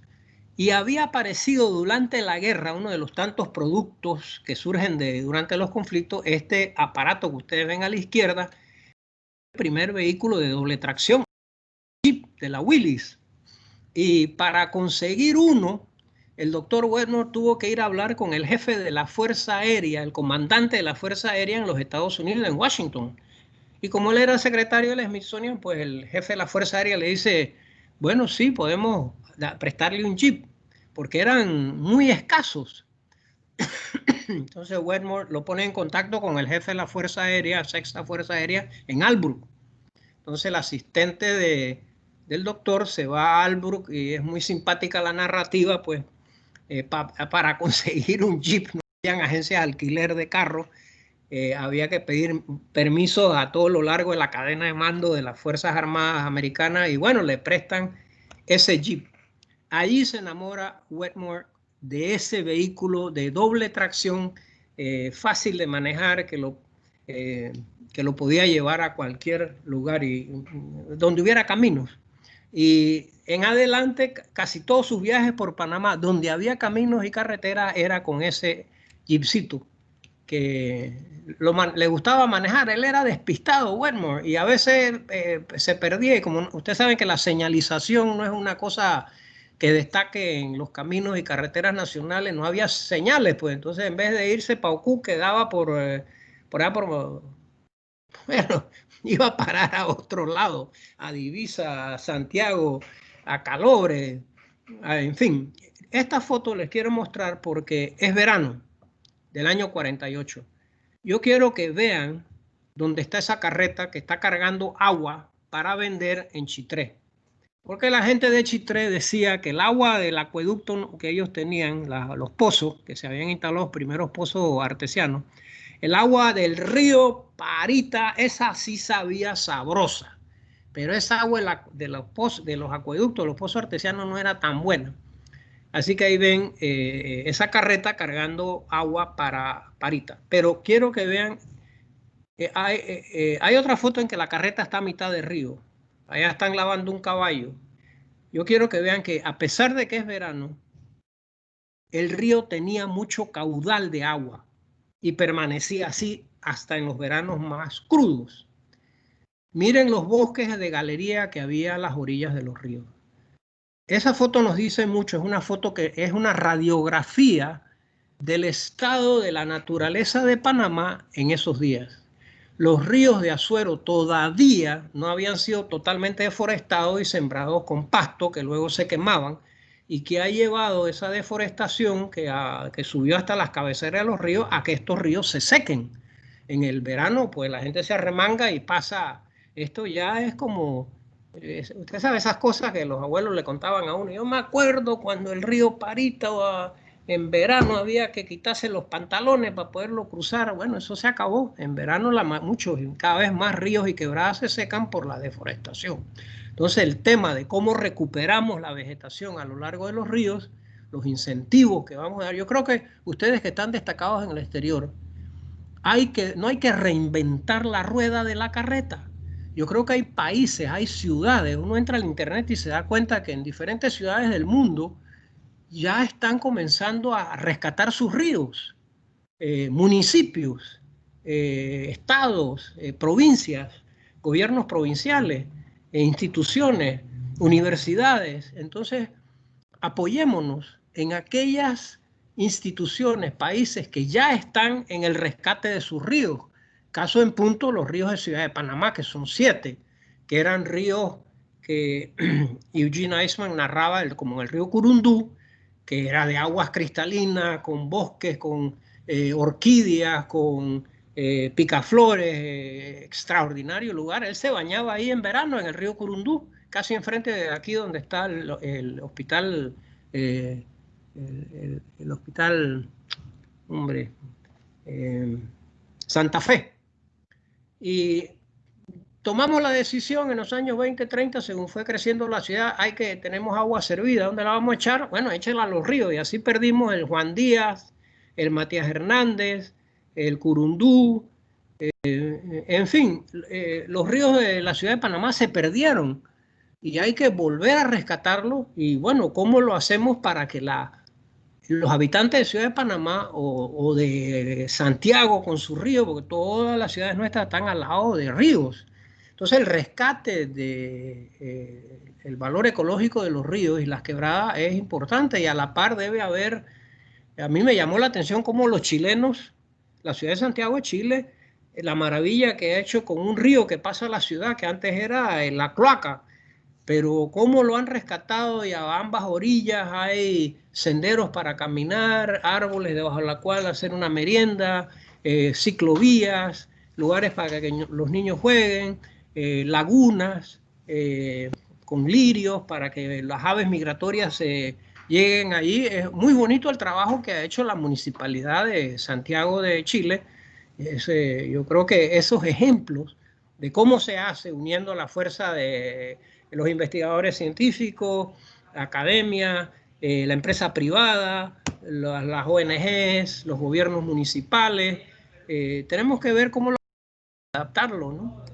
Y había aparecido durante la guerra, uno de los tantos productos que surgen durante los conflictos, este aparato que ustedes ven a la izquierda, el primer vehículo de doble tracción, Jeep de la Willys. Y para conseguir uno, el doctor Wetmore tuvo que ir a hablar con el jefe de la Fuerza Aérea, el comandante de la Fuerza Aérea en los Estados Unidos, en Washington. Y como él era secretario del Smithsonian, pues el jefe de la Fuerza Aérea le dice, bueno, sí, podemos prestarle un Jeep, porque eran muy escasos. Entonces Wetmore lo pone en contacto con el jefe de la Fuerza Aérea, Sexta Fuerza Aérea, en Albrook. Entonces el asistente del doctor se va a Albrook y es muy simpática la narrativa, pues para conseguir un Jeep, no habían agencias de alquiler de carros, había que pedir permisos a todo lo largo de la cadena de mando de las Fuerzas Armadas Americanas y bueno, le prestan ese Jeep. Allí se enamora Wetmore de ese vehículo de doble tracción, fácil de manejar, que lo podía llevar a cualquier lugar y donde hubiera caminos. Y en adelante, casi todos sus viajes por Panamá, donde había caminos y carreteras, era con ese jeepcito. le gustaba manejar. Él era despistado, Wetmore, y a veces se perdía. Y como ustedes saben que la señalización no es una cosa que destaque en los caminos y carreteras nacionales, no había señales, pues entonces en vez de irse para Ocú, quedaba bueno, iba a parar a otro lado, a Divisa, a Santiago, a Calobre, en fin. Esta foto les quiero mostrar porque es verano del año 48. Yo quiero que vean dónde está esa carreta que está cargando agua para vender en Chitré. Porque la gente de Chitré decía que el agua del acueducto que ellos tenían, los pozos, que se habían instalado los primeros pozos artesianos, el agua del río Parita, esa sí sabía sabrosa. Pero esa agua de los acueductos, los pozos artesianos, no era tan buena. Así que ahí ven esa carreta cargando agua para Parita. Pero quiero que vean, hay otra foto en que la carreta está a mitad de río. Allá están lavando un caballo. Yo quiero que vean que a pesar de que es verano, el río tenía mucho caudal de agua y permanecía así hasta en los veranos más crudos. Miren los bosques de galería que había a las orillas de los ríos. Esa foto nos dice mucho, es una foto que es una radiografía del estado de la naturaleza de Panamá en esos días. Los ríos de Azuero todavía no habían sido totalmente deforestados y sembrados con pasto que luego se quemaban, y que ha llevado esa deforestación que subió hasta las cabeceras de los ríos a que estos ríos se sequen. En el verano, pues la gente se arremanga y pasa. Esto ya es como, usted sabe esas cosas que los abuelos le contaban a uno. Yo me acuerdo cuando el río Parita en verano había que quitarse los pantalones para poderlo cruzar. Bueno, eso se acabó. En verano cada vez más ríos y quebradas se secan por la deforestación. Entonces el tema de cómo recuperamos la vegetación a lo largo de los ríos, los incentivos que vamos a dar, yo creo que ustedes que están destacados en el exterior, no hay que reinventar la rueda de la carreta. Yo creo que hay países, hay ciudades, uno entra al internet y se da cuenta que en diferentes ciudades del mundo ya están comenzando a rescatar sus ríos, municipios, estados, provincias, gobiernos provinciales, instituciones, universidades. Entonces, apoyémonos en aquellas instituciones, países que ya están en el rescate de sus ríos. Caso en punto, los ríos de Ciudad de Panamá, que son 7, que eran ríos que Eugene Eisman narraba como el río Curundú, que era de aguas cristalinas, con bosques, con orquídeas, con picaflores, extraordinario lugar. Él se bañaba ahí en verano en el río Curundú, casi enfrente de aquí donde está el hospital, el hospital, hombre, Santa Fe. Y tomamos la decisión en los años 20, 30, según fue creciendo la ciudad, tenemos agua servida, ¿dónde la vamos a echar? Bueno, échela a los ríos, y así perdimos el Juan Díaz, el Matías Hernández, el Curundú, en fin, los ríos de la ciudad de Panamá se perdieron y hay que volver a rescatarlos. Y bueno, ¿cómo lo hacemos para que los habitantes de Ciudad de Panamá o de Santiago con sus ríos, porque todas las ciudades nuestras están al lado de ríos? Entonces el rescate el valor ecológico de los ríos y las quebradas es importante, y a la par debe haber, a mí me llamó la atención cómo los chilenos, la ciudad de Santiago de Chile, la maravilla que ha hecho con un río que pasa a la ciudad, que antes era la cloaca, pero cómo lo han rescatado, y a ambas orillas hay senderos para caminar, árboles debajo de la cual hacer una merienda, ciclovías, lugares para que los niños jueguen, lagunas con lirios para que las aves migratorias lleguen allí. Es muy bonito el trabajo que ha hecho la Municipalidad de Santiago de Chile. Yo creo que esos ejemplos de cómo se hace uniendo la fuerza de los investigadores científicos, la academia, la empresa privada, las ONGs, los gobiernos municipales, tenemos que ver cómo adaptarlo, ¿no?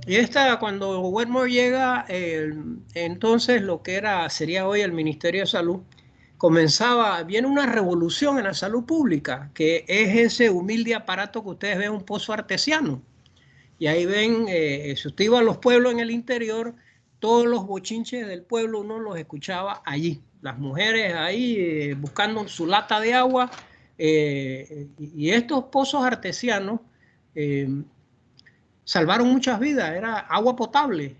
Y cuando Wetmore llega, entonces lo que sería hoy el Ministerio de Salud, viene una revolución en la salud pública, que es ese humilde aparato que ustedes ven, un pozo artesiano. Y ahí ven, si usted iba a los pueblos en el interior, todos los bochinches del pueblo uno los escuchaba allí. Las mujeres ahí buscando su lata de agua. Y estos pozos artesianos salvaron muchas vidas, era agua potable.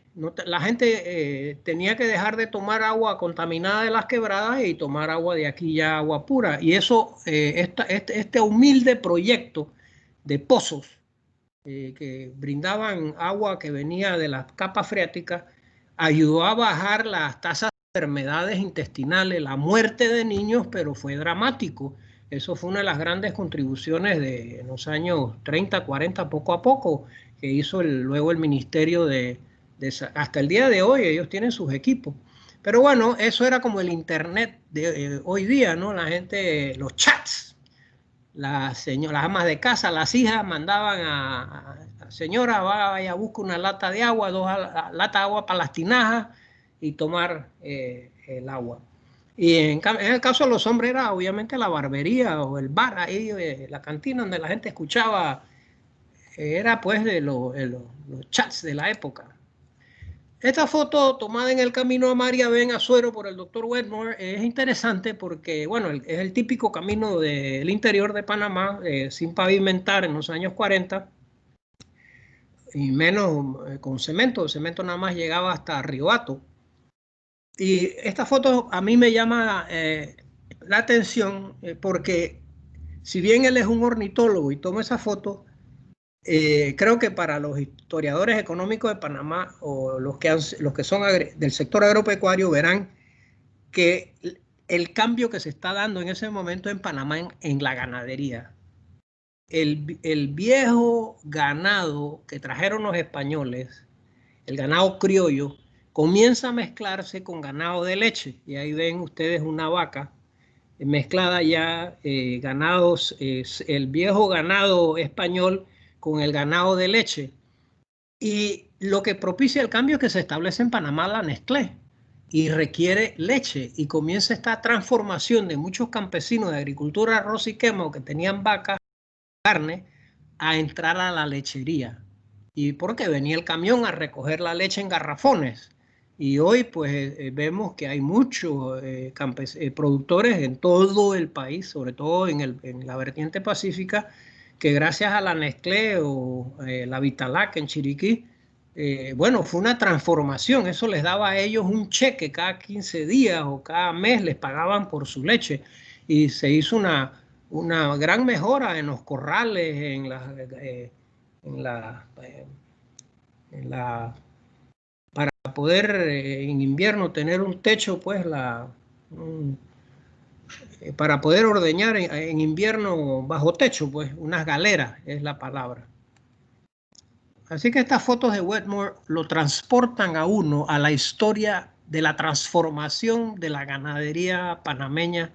La gente tenía que dejar de tomar agua contaminada de las quebradas y tomar agua de aquí ya, agua pura. Y eso, este humilde proyecto de pozos que brindaban agua que venía de las capas freáticas, ayudó a bajar las tasas de enfermedades intestinales, la muerte de niños, pero fue dramático. Eso fue una de las grandes contribuciones de en los años 30, 40, poco a poco, que hizo luego el Ministerio hasta el día de hoy ellos tienen sus equipos. Pero bueno, eso era como el Internet de hoy día, ¿no? La gente, los chats, las amas de casa, las hijas mandaban a señora, vaya, busca una lata de agua, 2 latas de agua para las tinajas y tomar el agua. Y en el caso de los hombres era obviamente la barbería o el bar, ahí, la cantina donde la gente escuchaba, era pues de los chats de la época. Esta foto tomada en el camino a Maria Ben Azuero por el doctor Wetmore es interesante porque, bueno, es el típico camino del interior de Panamá, sin pavimentar en los años 40, y menos con cemento. El cemento nada más llegaba hasta Río Hato. Y esta foto a mí me llama la atención porque si bien él es un ornitólogo y toma esa foto, creo que para los historiadores económicos de Panamá o los que son del sector agropecuario verán que el cambio que se está dando en ese momento en Panamá en la ganadería. El viejo ganado que trajeron los españoles, el ganado criollo, comienza a mezclarse con ganado de leche. Y ahí ven ustedes una vaca mezclada ya, ganados, el viejo ganado español con el ganado de leche. Y lo que propicia el cambio es que se establece en Panamá la Nestlé y requiere leche, y comienza esta transformación de muchos campesinos de agricultura, arroz y quema, que tenían vacas, carne, a entrar a la lechería. Y porque venía el camión a recoger la leche en garrafones. Y hoy pues vemos que hay muchos productores en todo el país, sobre todo en la vertiente pacífica, que gracias a la Nestlé o la Vitalac en Chiriquí, bueno, fue una transformación. Eso les daba a ellos un cheque cada 15 días o cada mes, les pagaban por su leche. Y se hizo una gran mejora en los corrales, para poder en invierno tener un techo, pues para poder ordeñar en invierno bajo techo, pues unas galeras es la palabra. Así que estas fotos de Wetmore lo transportan a uno a la historia de la transformación de la ganadería panameña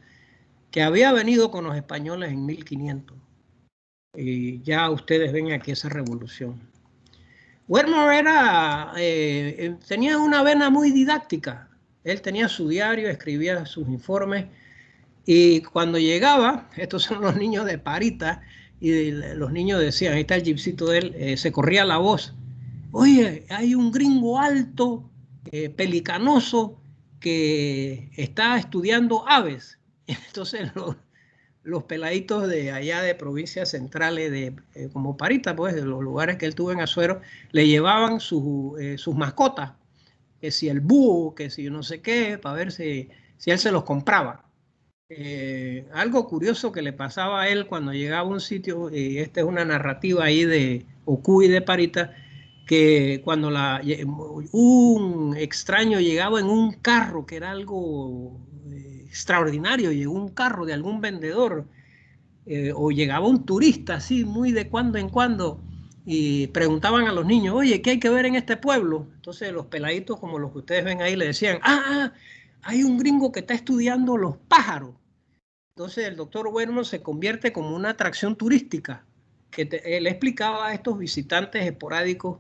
que había venido con los españoles en 1500. Y ya ustedes ven aquí esa revolución. Wetmore tenía una vena muy didáctica. Él tenía su diario, escribía sus informes, y cuando llegaba, estos son los niños de Parita, y los niños decían, ahí está el gipsito de él, se corría la voz: oye, hay un gringo alto, pelicanoso, que está estudiando aves. Entonces los peladitos de allá de provincias centrales, como Parita, pues, de los lugares que él tuvo en Azuero, le llevaban sus mascotas, que si el búho, que si no sé qué, para ver si él se los compraba. Algo curioso que le pasaba a él cuando llegaba a un sitio, y esta es una narrativa ahí de Ocuy de Parita, que cuando un extraño llegaba en un carro, que era algo extraordinario, llegó un carro de algún vendedor, o llegaba un turista así muy de cuando en cuando, y preguntaban a los niños: oye, ¿qué hay que ver en este pueblo? Entonces los peladitos, como los que ustedes ven ahí, le decían: hay un gringo que está estudiando los pájaros. Entonces el doctor Wetmore se convierte como una atracción turística, que él explicaba a estos visitantes esporádicos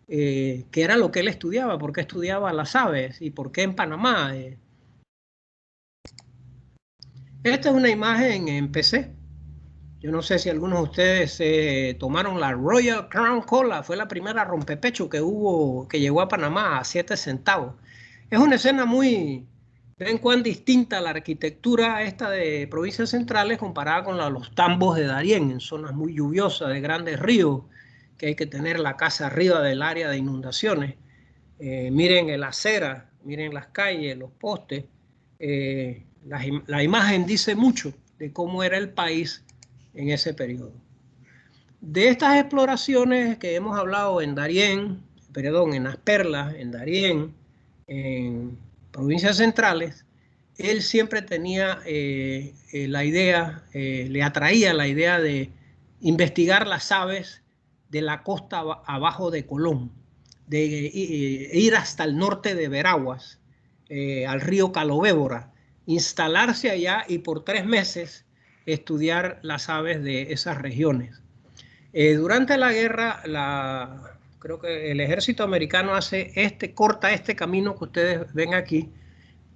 qué era lo que él estudiaba, por qué estudiaba las aves y por qué en Panamá. Esta es una imagen en PC. Yo no sé si algunos de ustedes tomaron la Royal Crown Cola, fue la primera rompepecho que hubo, que llegó a Panamá a 7 centavos. Es una escena muy, ven cuán distinta la arquitectura esta de provincias centrales comparada con los tambos de Darién, en zonas muy lluviosas de grandes ríos, que hay que tener la casa arriba del área de inundaciones. Miren el acera, miren las calles, los postes. La imagen dice mucho de cómo era el país en ese periodo. De estas exploraciones que hemos hablado en Darién, perdón, en Las Perlas, en Darién, en provincias centrales, él siempre tenía la idea, le atraía la idea de investigar las aves de la costa abajo de Colón, de ir hasta el norte de Veraguas, al río Calobébora, instalarse allá y por 3 meses estudiar las aves de esas regiones. Durante la guerra, creo que el ejército americano corta este camino que ustedes ven aquí,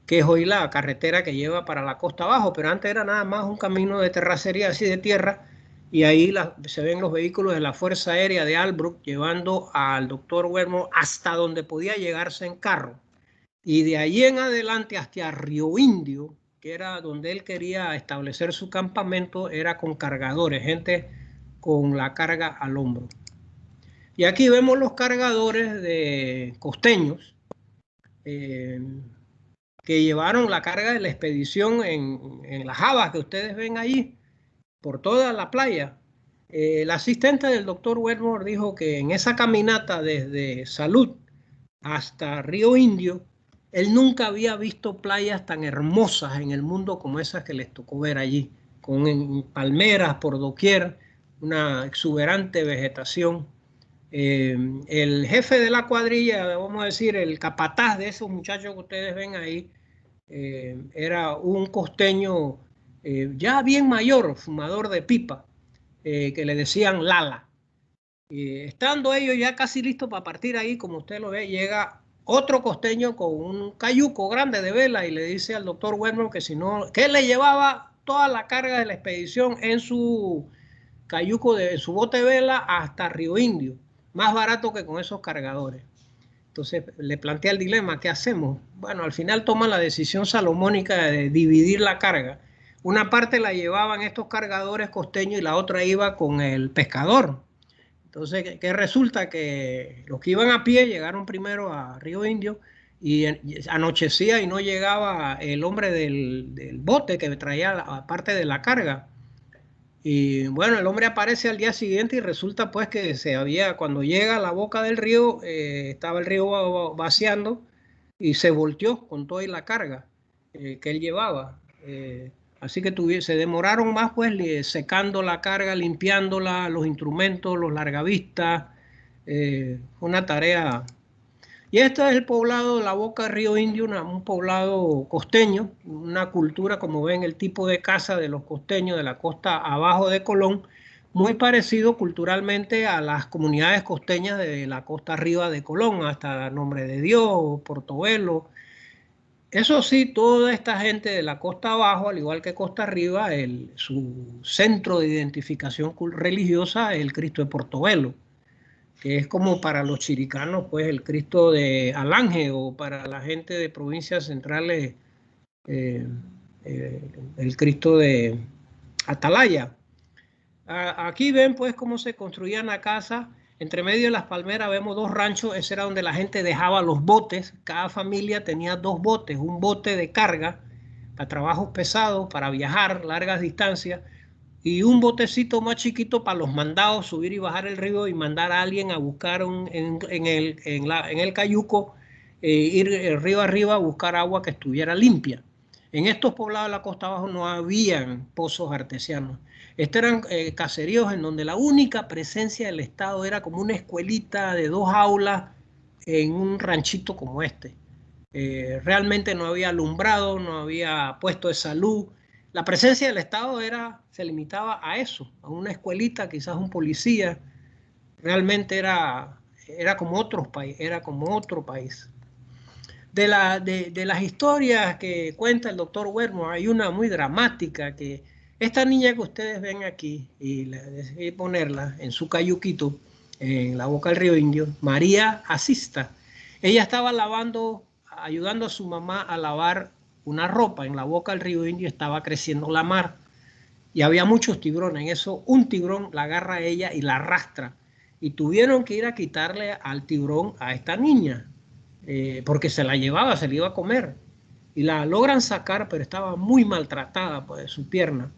que es hoy la carretera que lleva para la costa abajo, pero antes era nada más un camino de terracería así de tierra, y ahí se ven los vehículos de la Fuerza Aérea de Albrook llevando al doctor Wetmore hasta donde podía llegarse en carro. Y de ahí en adelante hasta Río Indio, que era donde él quería establecer su campamento, era con cargadores, gente con la carga al hombro. Y aquí vemos los cargadores de costeños que llevaron la carga de la expedición en las habas que ustedes ven allí, por toda la playa. El asistente del doctor Wetmore dijo que en esa caminata desde Salud hasta Río Indio, él nunca había visto playas tan hermosas en el mundo como esas que les tocó ver allí, con palmeras por doquier, una exuberante vegetación. El jefe de la cuadrilla, vamos a decir, el capataz de esos muchachos que ustedes ven ahí, era un costeño ya bien mayor, fumador de pipa, que le decían Lala. Estando ellos ya casi listos para partir ahí, como usted lo ve, llega otro costeño con un cayuco grande de vela y le dice al doctor Wetmore que si no, que él le llevaba toda la carga de la expedición en su cayuco, en su bote de vela hasta Río Indio, más barato que con esos cargadores. Entonces le plantea el dilema, ¿qué hacemos? Bueno, al final toma la decisión salomónica de dividir la carga. Una parte la llevaban estos cargadores costeños y la otra iba con el pescador. Entonces, ¿qué resulta? Que los que iban a pie llegaron primero a Río Indio y anochecía y no llegaba el hombre del bote que traía parte de la carga. Y bueno, el hombre aparece al día siguiente y resulta pues que cuando llega a la boca del río, estaba el río vaciando y se volteó con toda la carga que él llevaba. Así que se demoraron más pues secando la carga, limpiándola, los instrumentos, los largavistas. Una tarea. Y este es el poblado de la Boca del Río Indio, un poblado costeño, una cultura, como ven, el tipo de casa de los costeños de la costa abajo de Colón, muy parecido culturalmente a las comunidades costeñas de la costa arriba de Colón, hasta Nombre de Dios, Portobelo. Eso sí, toda esta gente de la costa abajo, al igual que costa arriba, su centro de identificación religiosa es el Cristo de Portobelo, que es como para los chiricanos, pues el Cristo de Alange, o para la gente de provincias centrales, el Cristo de Atalaya. Aquí ven pues cómo se construían la casa. Entre medio de las palmeras vemos 2 ranchos, ese era donde la gente dejaba los botes. Cada familia tenía 2 botes, un bote de carga para trabajos pesados, para viajar largas distancias, y un botecito más chiquito para los mandados, subir y bajar el río y mandar a alguien a buscar en el cayuco, ir río arriba a buscar agua que estuviera limpia. En estos poblados de la costa abajo no habían pozos artesianos. Estos eran caseríos en donde la única presencia del Estado era como una escuelita de 2 aulas en un ranchito como este. Realmente no había alumbrado, no había puesto de salud. La presencia del Estado se limitaba a eso, a una escuelita, quizás un policía. Realmente era como otro país. De las historias que cuenta el doctor Wedmore, hay una muy dramática que esta niña que ustedes ven aquí, y decidí ponerla en su cayuquito, en la boca del río Indio, María Asista. Ella estaba ayudando a su mamá a lavar una ropa en la boca del río Indio, estaba creciendo la mar y había muchos tiburones. En eso un tiburón la agarra a ella y la arrastra y tuvieron que ir a quitarle al tiburón a esta niña porque se la llevaba, se la iba a comer y la logran sacar, pero estaba muy maltratada pues, su pierna.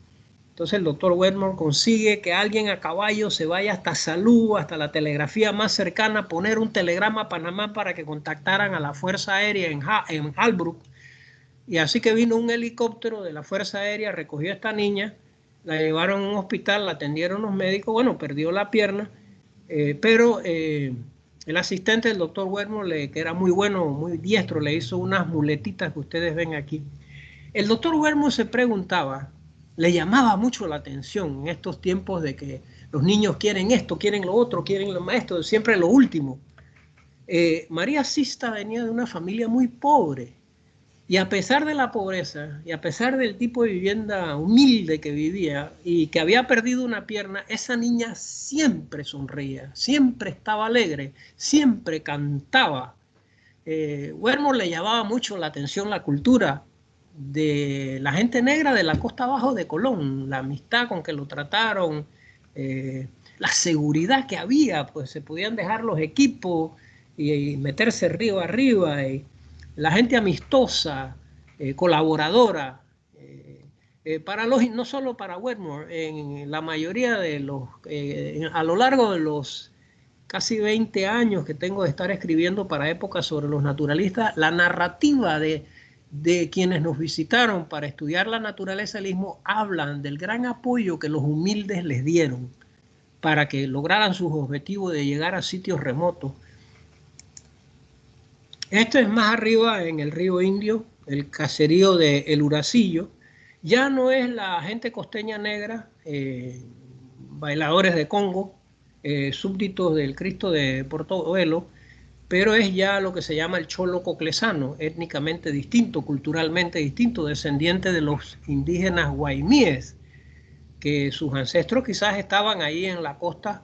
Entonces el doctor Wedmore consigue que alguien a caballo se vaya hasta Salud, hasta la telegrafía más cercana, poner un telegrama a Panamá para que contactaran a la Fuerza Aérea en Halbrook. Y así que vino un helicóptero de la Fuerza Aérea, recogió a esta niña, la llevaron a un hospital, la atendieron los médicos, bueno, perdió la pierna, pero el asistente del doctor Wedmore, que era muy bueno, muy diestro, le hizo unas muletitas que ustedes ven aquí. El doctor Wedmore se preguntaba, le llamaba mucho la atención en estos tiempos de que los niños quieren esto, quieren lo otro, quieren lo maestro, siempre lo último. María Asista venía de una familia muy pobre y a pesar de la pobreza y a pesar del tipo de vivienda humilde que vivía y que había perdido una pierna, esa niña siempre sonreía, siempre estaba alegre, siempre cantaba. Wedmore le llamaba mucho la atención la cultura de la gente negra de la costa abajo de Colón, la amistad con que lo trataron, la seguridad que había, pues se podían dejar los equipos y meterse río arriba, y la gente amistosa, colaboradora, no solo para Wedmore, en la mayoría de los, a lo largo de los casi 20 años que tengo de estar escribiendo para Época sobre los naturalistas, la narrativa de quienes nos visitaron para estudiar la naturaleza del istmo hablan del gran apoyo que los humildes les dieron para que lograran sus objetivos de llegar a sitios remotos. Esto es más arriba en el río Indio, el caserío de El Uracillo. Ya no es la gente costeña negra, bailadores de Congo, súbditos del Cristo de Portobelo, pero es ya lo que se llama el cholo coclesano, étnicamente distinto, culturalmente distinto, descendiente de los indígenas guaimíes, que sus ancestros quizás estaban ahí en la costa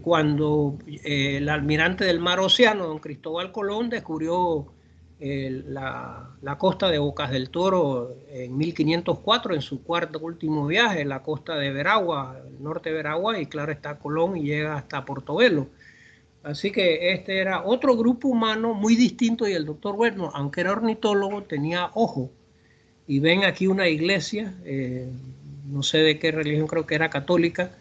cuando el almirante del mar Océano, don Cristóbal Colón, descubrió la costa de Bocas del Toro en 1504, en su cuarto último viaje, la costa de Veragua, el norte de Veragua, y claro está Colón y llega hasta Portobelo. Así que este era otro grupo humano muy distinto y el doctor Wedmore, aunque era ornitólogo, tenía ojo. Y ven aquí una iglesia, no sé de qué religión, creo que era católica.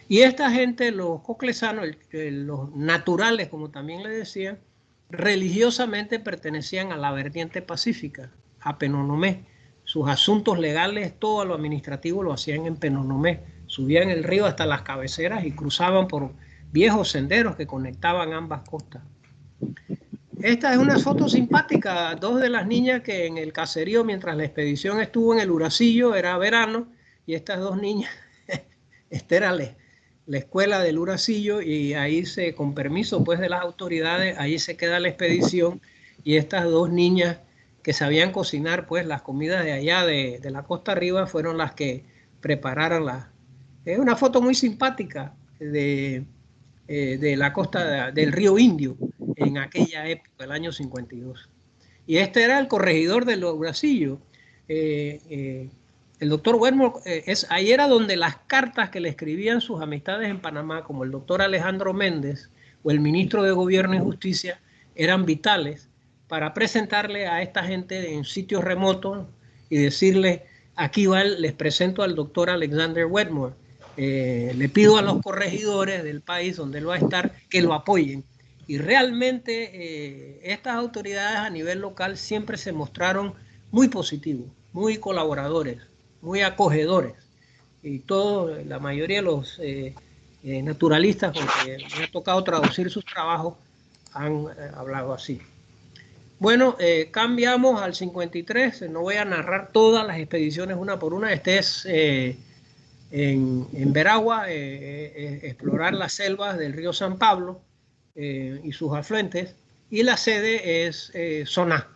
Y esta gente, los coclesanos, los naturales, como también le decían, religiosamente pertenecían a la vertiente pacífica, a Penonomé. Sus asuntos legales, todo lo administrativo lo hacían en Penonomé. Subían el río hasta las cabeceras y cruzaban por viejos senderos que conectaban ambas costas. Esta es una foto simpática, dos de las niñas que en el caserío, mientras la expedición estuvo en el Uracillo, era verano, y estas dos niñas, esta era la escuela del Uracillo, y ahí con permiso pues de las autoridades, ahí se queda la expedición, y estas dos niñas que sabían cocinar pues las comidas de allá de la costa arriba fueron las que prepararon Es una foto muy simpática de la costa del río Indio en aquella época, el año 52. Y este era el corregidor del Uracillo. El doctor Wedmore, ahí era donde las cartas que le escribían sus amistades en Panamá, como el doctor Alejandro Méndez o el ministro de Gobierno y Justicia, eran vitales para presentarle a esta gente en sitios remotos y decirle, aquí les presento al doctor Alexander Wedmore. Le pido a los corregidores del país donde él va a estar que lo apoyen. Y realmente estas autoridades a nivel local siempre se mostraron muy positivos, muy colaboradores, muy acogedores. Y la mayoría de los naturalistas con que me ha tocado traducir sus trabajos han hablado así. Bueno, cambiamos al 53. No voy a narrar todas las expediciones una por una. Este es en Veragua, explorar las selvas del río San Pablo y sus afluentes, y la sede es Soná,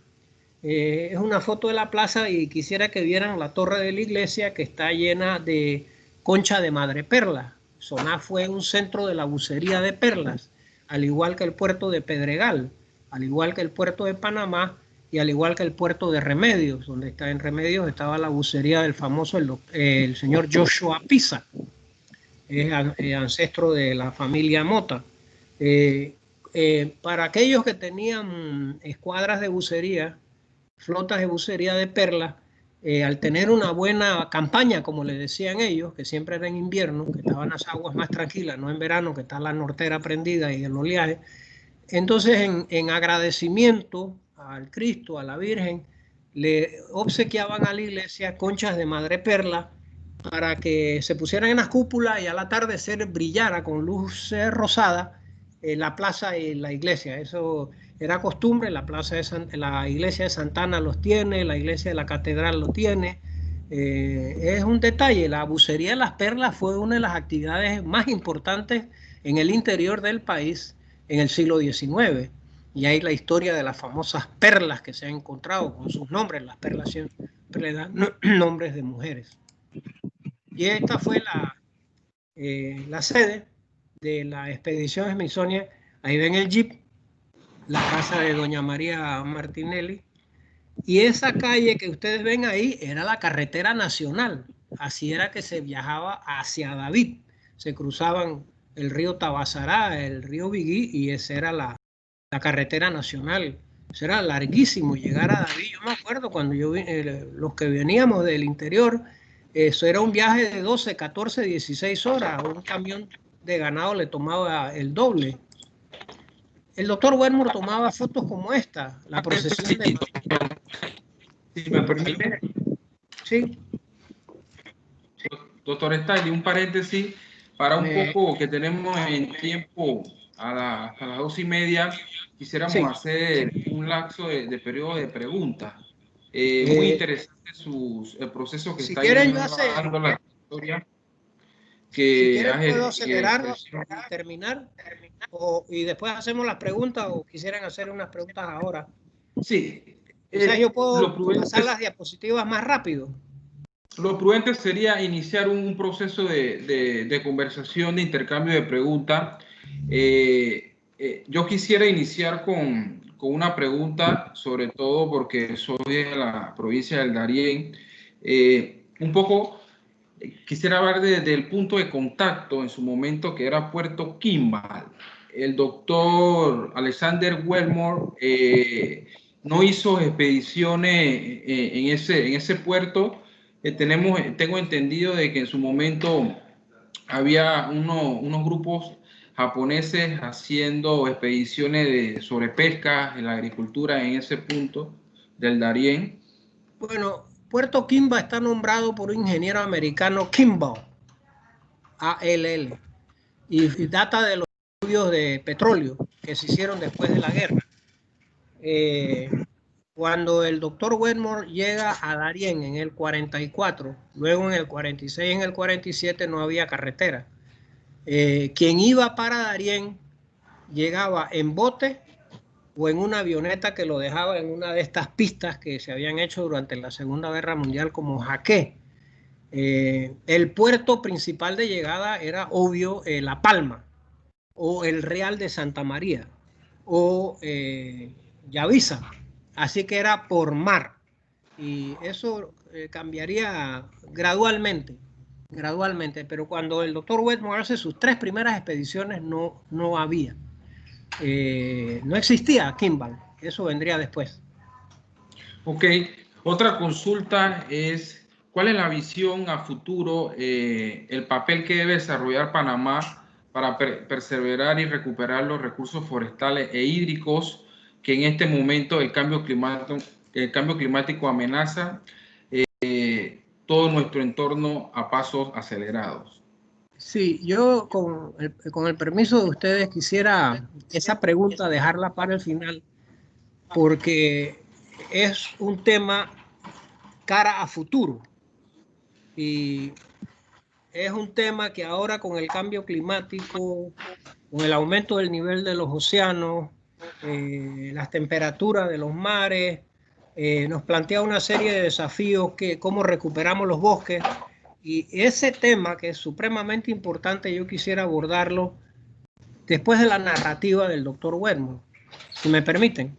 Es una foto de la plaza y quisiera que vieran la torre de la iglesia que está llena de concha de madreperla. Soná fue un centro de la bucería de perlas, al igual que el puerto de Pedregal, al igual que el puerto de Panamá y al igual que el puerto de Remedios, donde está en Remedios estaba la bucería del famoso el señor Joshua Pisa, es ancestro de la familia Mota. Para aquellos que tenían escuadras de bucería, flotas de bucería de perlas, al tener una buena campaña, como le decían ellos, que siempre era en invierno, que estaban las aguas más tranquilas, no en verano, que está la nortera prendida y el oleaje, entonces en agradecimiento al Cristo, a la Virgen, le obsequiaban a la iglesia conchas de madreperla para que se pusieran en las cúpulas y al atardecer brillara con luz rosada la plaza y la iglesia. Eso era costumbre, la la iglesia de Santana los tiene, la iglesia de la catedral lo tiene. Es un detalle, la bucería de las perlas fue una de las actividades más importantes en el interior del país en el siglo XIX. Y hay la historia de las famosas perlas que se han encontrado con sus nombres. Las perlas siempre dan nombres de mujeres. Y esta fue la sede de la expedición Smithsonian. Ahí ven el jeep, la casa de doña María Martinelli. Y esa calle que ustedes ven ahí era la carretera nacional. Así era que se viajaba hacia David. Se cruzaban el río Tabasará, el río Biguí, y esa era la carretera nacional. Eso era larguísimo llegar a David. Yo me acuerdo cuando los que veníamos del interior, eso era un viaje de 12, 14, 16 horas. Un camión de ganado le tomaba el doble. El doctor Wedmore tomaba fotos como esta, la procesión de... Si me permite. Sí. Doctor Staley, un paréntesis para un poco que tenemos en tiempo hasta las 2:30. Quisiéramos hacer un lapso de periodo de preguntas. Muy interesante el proceso que si está quieren, llevando la historia. Si quieren, puedo acelerar y terminar. Y después hacemos las preguntas o quisieran hacer unas preguntas ahora. Sí. Quizás yo puedo pasar las diapositivas más rápido. Lo prudente sería iniciar un proceso de conversación, de intercambio de preguntas. Yo quisiera iniciar con una pregunta, sobre todo porque soy de la provincia del Darién. Un poco quisiera hablar desde el punto de contacto en su momento, que era Puerto Kimball. El doctor Alexander Wedmore no hizo expediciones en ese puerto. Tengo entendido de que en su momento había unos grupos japoneses haciendo expediciones sobre pesca en la agricultura en ese punto del Darién. Bueno, Puerto Kimball está nombrado por un ingeniero americano, Kimball, A-L-L, y data de los estudios de petróleo que se hicieron después de la guerra. Cuando el doctor Wedmore llega a Darién en el 44, luego en el 46 y en el 47 no había carretera. Quien iba para Darién llegaba en bote o en una avioneta que lo dejaba en una de estas pistas que se habían hecho durante la Segunda Guerra Mundial como jaque. El puerto principal de llegada era obvio La Palma o el Real de Santa María o Yavisa. Así que era por mar. Y eso cambiaría gradualmente, pero cuando el doctor Wedmore hace sus 3 primeras expediciones no había. No existía Kimball, eso vendría después. Ok, otra consulta es, ¿cuál es la visión a futuro, el papel que debe desarrollar Panamá para perseverar y recuperar los recursos forestales e hídricos que en este momento el cambio climático amenaza todo nuestro entorno a pasos acelerados? Sí, yo con el permiso de ustedes quisiera esa pregunta dejarla para el final porque es un tema cara a futuro y es un tema que ahora con el cambio climático, con el aumento del nivel de los océanos, las temperaturas de los mares, nos plantea una serie de desafíos, que cómo recuperamos los bosques, y ese tema, que es supremamente importante, yo quisiera abordarlo después de la narrativa del doctor Wetmore, si me permiten.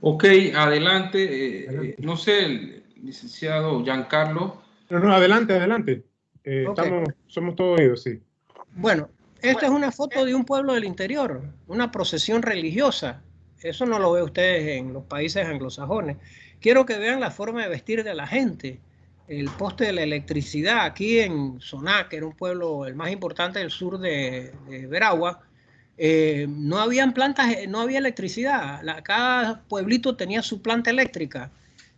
Ok, adelante. No sé, el licenciado Giancarlo. No, adelante, adelante. Okay. Somos todos oídos, sí. Bueno, esta es una foto de un pueblo del interior, una procesión religiosa. Eso no lo ve ustedes en los países anglosajones. Quiero que vean la forma de vestir de la gente. El poste de la electricidad aquí en Soná, que era un pueblo el más importante del sur de Veragua, no habían plantas, no había electricidad. Cada pueblito tenía su planta eléctrica.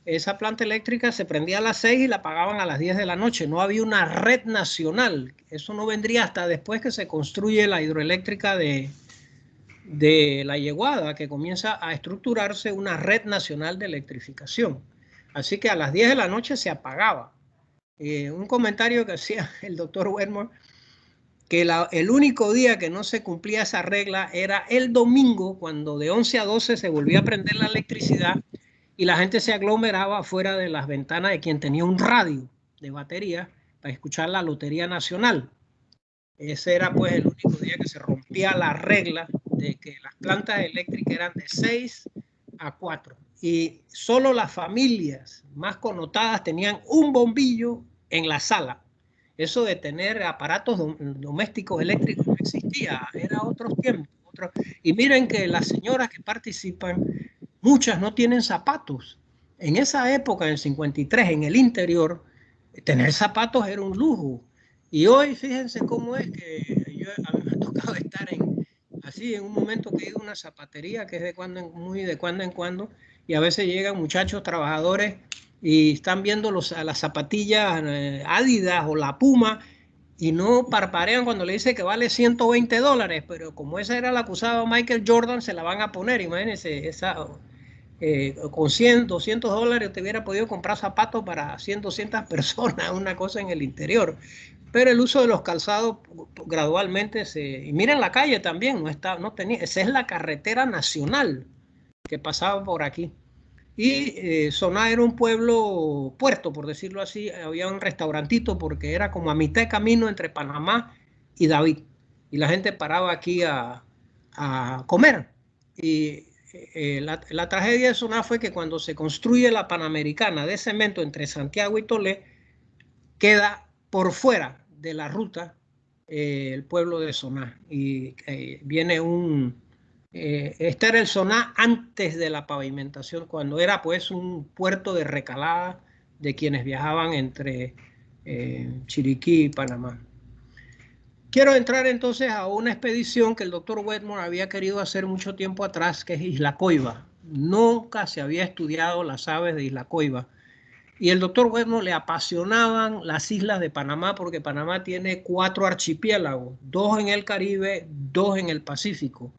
Esa planta eléctrica se prendía a las 6 y la apagaban a las 10 de la noche. No había una red nacional. Eso no vendría hasta después que se construye la hidroeléctrica de La Yeguada, que comienza a estructurarse una red nacional de electrificación. Así que a las 10 de la noche se apagaba. Un comentario que hacía el doctor Wetmore, que el único día que no se cumplía esa regla era el domingo, cuando de 11 a 12 se volvía a prender la electricidad y la gente se aglomeraba fuera de las ventanas de quien tenía un radio de batería para escuchar la Lotería Nacional. Ese era pues el único día que se rompía la regla de que las plantas eléctricas eran de 6 a 4 y solo las familias más connotadas tenían un bombillo en la sala. Eso de tener aparatos domésticos eléctricos no existía, era otros tiempos. Y miren que las señoras que participan, muchas no tienen zapatos. En esa época, en el 53, en el interior, tener zapatos era un lujo. Y hoy, fíjense cómo es que a mí me ha tocado estar así en un momento que he ido a una zapatería, que es muy de cuando en cuando, y a veces llegan muchachos trabajadores y están viendo las zapatillas Adidas o la Puma y no parpadean cuando le dice que vale $120, pero como esa era la que usaba Michael Jordan, se la van a poner. Imagínense, con 100, $200 te hubiera podido comprar zapatos para 100, 200 personas, una cosa en el interior. Pero el uso de los calzados gradualmente y miren la calle también, no tenía, esa es la carretera nacional que pasaba por aquí. Y Soná era un puerto, por decirlo así. Había un restaurantito porque era como a mitad de camino entre Panamá y David. Y la gente paraba aquí a comer. Y la tragedia de Soná fue que cuando se construye la Panamericana de cemento entre Santiago y Tolé, queda por fuera de la ruta el pueblo de Soná. Y viene este era el Soná antes de la pavimentación, cuando era pues un puerto de recalada de quienes viajaban entre Chiriquí y Panamá. Quiero entrar entonces a una expedición que el doctor Wetmore había querido hacer mucho tiempo atrás, que es Isla Coiba. Nunca se había estudiado las aves de Isla Coiba. Y el doctor Wetmore le apasionaban las islas de Panamá porque Panamá tiene 4 archipiélagos, 2 en el Caribe, 2 en el Pacífico.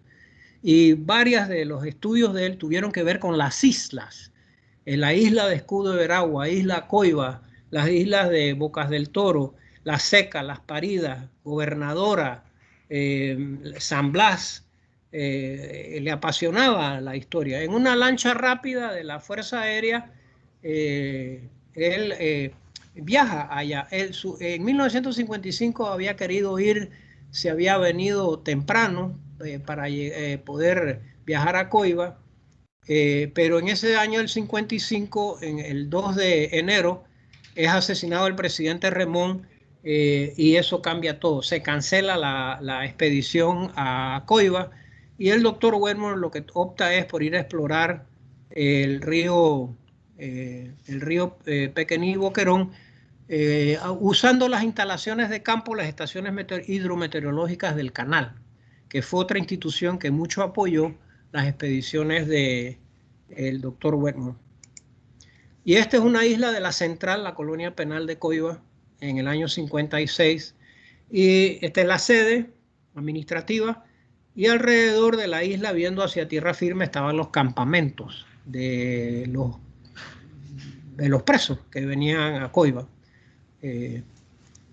Y varios de los estudios de él tuvieron que ver con las islas. En la isla de Escudo de Veragua, Isla Coiba, las islas de Bocas del Toro, La Seca, Las Paridas, Gobernadora, San Blas. Le apasionaba la historia. En una lancha rápida de la Fuerza Aérea, él viaja allá. En 1955 había querido ir, se había venido temprano para poder viajar a Coiba, pero en ese año del 55, en el 2 de enero, es asesinado el presidente Remón y eso cambia todo. Se cancela la expedición a Coiba y el doctor Wetmore lo que opta es por ir a explorar el río Pequeñí Boquerón, usando las instalaciones de campo, las estaciones hidrometeorológicas del canal, que fue otra institución que mucho apoyó las expediciones del doctor Wetmore. Y esta es una isla de la Central, la colonia penal de Coiba, en el año 56. Y esta es la sede administrativa. Y alrededor de la isla, viendo hacia tierra firme, estaban los campamentos de los presos que venían a Coiba.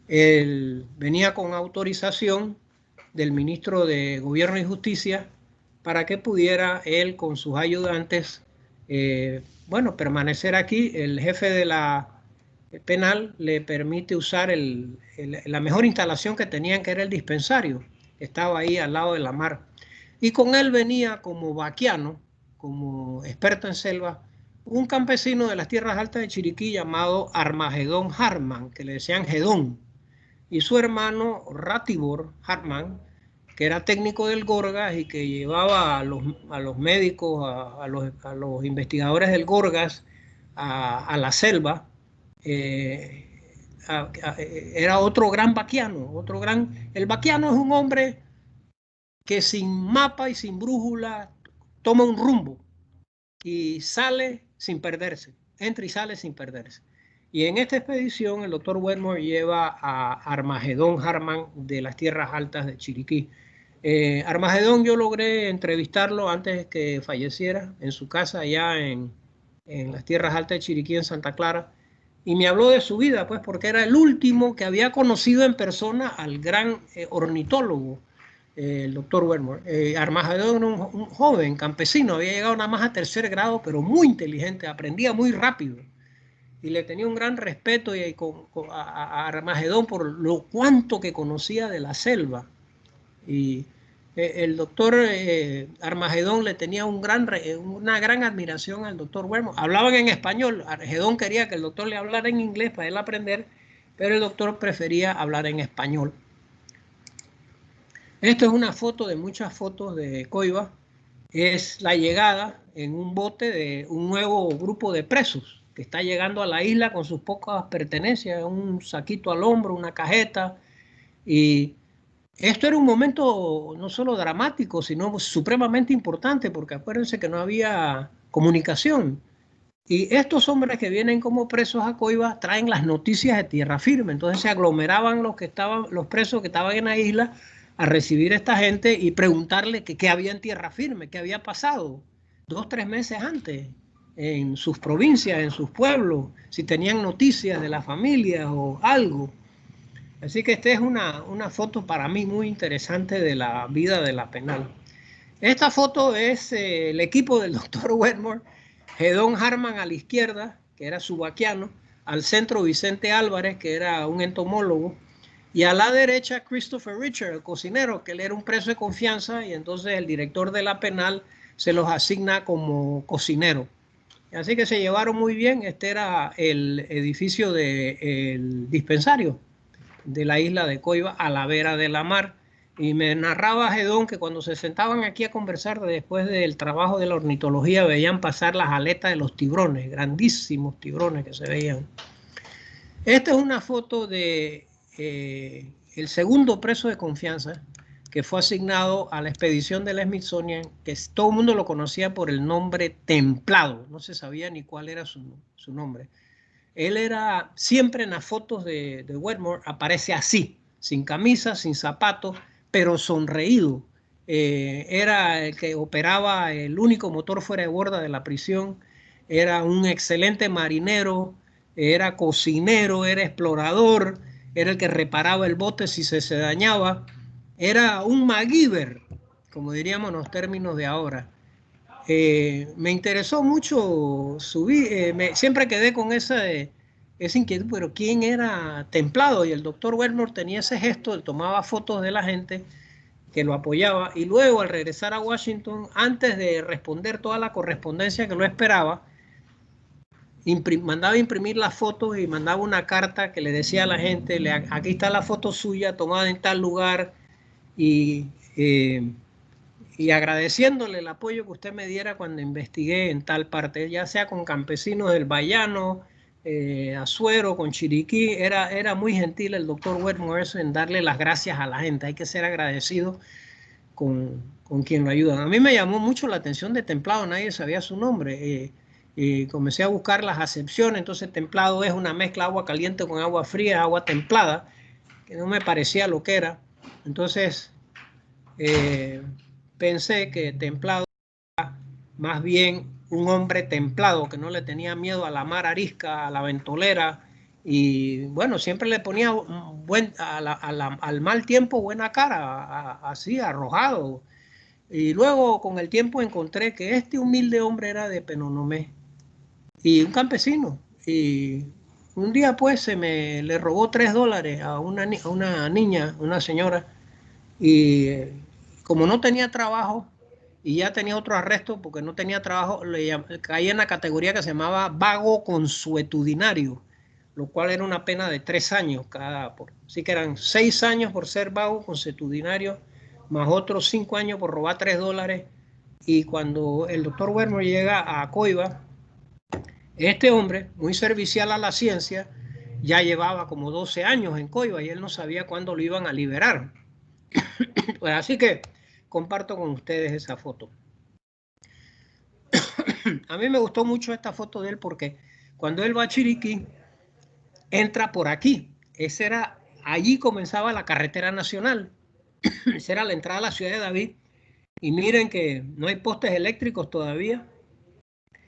Él venía con autorización del ministro de Gobierno y Justicia para que pudiera él con sus ayudantes, bueno, permanecer aquí. El jefe de la penal le permite usar la mejor instalación que tenían, que era el dispensario. Estaba ahí al lado de la mar. Y con él venía como vaquiano, como experto en selva, un campesino de las tierras altas de Chiriquí llamado Armagedón Hartman, que le decían Gedón, y su hermano Ratibor Hartman, que era técnico del Gorgas y que llevaba a los médicos, a los investigadores del Gorgas a la selva. Era otro gran vaquiano, el vaquiano es un hombre que sin mapa y sin brújula toma un rumbo y sale sin perderse, entra y sale sin perderse. Y en esta expedición el doctor Wedmore lleva a Armagedón Hartman de las tierras altas de Chiriquí. Armagedón yo logré entrevistarlo antes que falleciera en su casa allá en las tierras altas de Chiriquí, en Santa Clara, y me habló de su vida, pues porque era el último que había conocido en persona al gran ornitólogo, el doctor Wedmore. Armagedón era un joven campesino, había llegado nada más a 3er grado, pero muy inteligente, aprendía muy rápido. Y le tenía un gran respeto a Armagedón por lo cuanto que conocía de la selva. Y el doctor Armagedón le tenía una gran admiración al doctor Wedmore. Hablaban en español. Armagedón quería que el doctor le hablara en inglés para él aprender, pero el doctor prefería hablar en español. Esto es una foto de muchas fotos de Coiba. Es la llegada en un bote de un nuevo grupo de presos que está llegando a la isla con sus pocas pertenencias, un saquito al hombro, una cajeta. Y esto era un momento no solo dramático, sino supremamente importante, porque acuérdense que no había comunicación. Y estos hombres que vienen como presos a Coiba traen las noticias de tierra firme. Entonces se aglomeraban los presos que estaban en la isla a recibir a esta gente y preguntarle qué había en tierra firme, qué había pasado 2 o 3 meses antes en sus provincias, en sus pueblos, si tenían noticias de la familia o algo. Así que esta es una foto para mí muy interesante de la vida de la penal. Esta foto es el equipo del doctor Wedmore, Gedón Hartman a la izquierda, que era su vaquiano, al centro Vicente Álvarez, que era un entomólogo, y a la derecha Christopher Richard, el cocinero, que él era un preso de confianza, y entonces el director de la penal se los asigna como cocinero. Así que se llevaron muy bien. Este era el edificio del dispensario de la isla de Coiba, a la vera de la mar. Y me narraba Gedón que cuando se sentaban aquí a conversar después del trabajo de la ornitología, veían pasar las aletas de los tiburones, grandísimos tiburones que se veían. Esta es una foto de el segundo preso de confianza que fue asignado a la expedición del Smithsonian, que todo el mundo lo conocía por el nombre Templado, no se sabía ni cuál era su nombre. Él era, siempre en las fotos de Wedmore, aparece así, sin camisa, sin zapatos, pero sonreído. Era el que operaba el único motor fuera de borda de la prisión, era un excelente marinero, era cocinero, era explorador, era el que reparaba el bote si se dañaba, era un MacGyver, como diríamos en los términos de ahora. Me interesó mucho siempre quedé con esa inquietud, pero ¿quién era Templado? Y el doctor Wedmore tenía ese gesto, él tomaba fotos de la gente que lo apoyaba, y luego al regresar a Washington, antes de responder toda la correspondencia que lo esperaba, mandaba imprimir las fotos y mandaba una carta que le decía a la gente, aquí está la foto suya tomada en tal lugar, y agradeciéndole el apoyo que usted me diera cuando investigué en tal parte, ya sea con campesinos del Bayano, Azuero, con Chiriquí. Era muy gentil el doctor Wedmore en darle las gracias a la gente. Hay que ser agradecido con quien lo ayuda. A mí me llamó mucho la atención de Templado, nadie sabía su nombre. Comencé a buscar las acepciones, entonces Templado es una mezcla de agua caliente con agua fría, agua templada, que no me parecía lo que era. Entonces pensé que Templado era más bien un hombre templado, que no le tenía miedo a la mar arisca, a la ventolera, y bueno, siempre le ponía al mal tiempo buena cara, así arrojado. Y luego con el tiempo encontré que este humilde hombre era de Penonomé y un campesino. Y un día pues le robó $3 a una niña, una señora, y como no tenía trabajo y ya tenía otro arresto porque no tenía trabajo, caía en la categoría que se llamaba vago consuetudinario, lo cual era una pena de 3 años así que eran 6 años por ser vago consuetudinario, más otros 5 años por robar $3. Y cuando el doctor Werner llega a Coiba, este hombre, muy servicial a la ciencia, ya llevaba como 12 años en Coiba y él no sabía cuándo lo iban a liberar. Pues así que comparto con ustedes esa foto. A mí me gustó mucho esta foto de él porque cuando él va a Chiriquí, entra por aquí. Allí comenzaba la carretera nacional. Esa era la entrada a la ciudad de David. Y miren que no hay postes eléctricos todavía.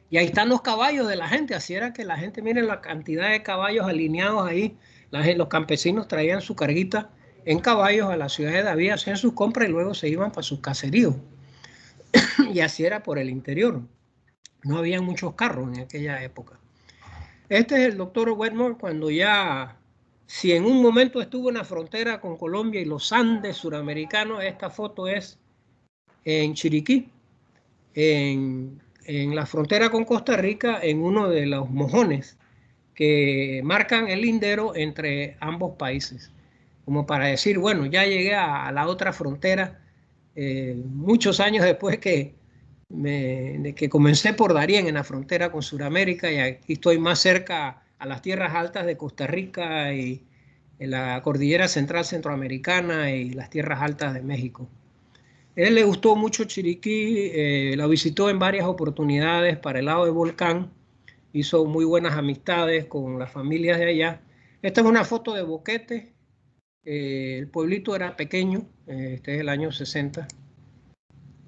Y ahí están los caballos de la gente. Así era que la gente, miren la cantidad de caballos alineados ahí. Los campesinos traían su carguita en caballos a la ciudad de David, hacían sus compras y luego se iban para sus caseríos. Y así era por el interior. No había muchos carros en aquella época. Este es el doctor Wetmore cuando si en un momento estuvo en la frontera con Colombia y los Andes suramericanos. Esta foto es en Chiriquí, en la frontera con Costa Rica, en uno de los mojones que marcan el lindero entre ambos países, como para decir, bueno, ya llegué a la otra frontera, muchos años después de que comencé por Darién, en la frontera con Sudamérica, y aquí estoy más cerca a las tierras altas de Costa Rica y en la cordillera central centroamericana y las tierras altas de México. A él le gustó mucho Chiriquí, la visitó en varias oportunidades para el lado de Volcán, hizo muy buenas amistades con las familias de allá. Esta es una foto de Boquete, el pueblito era pequeño, este es el año 60.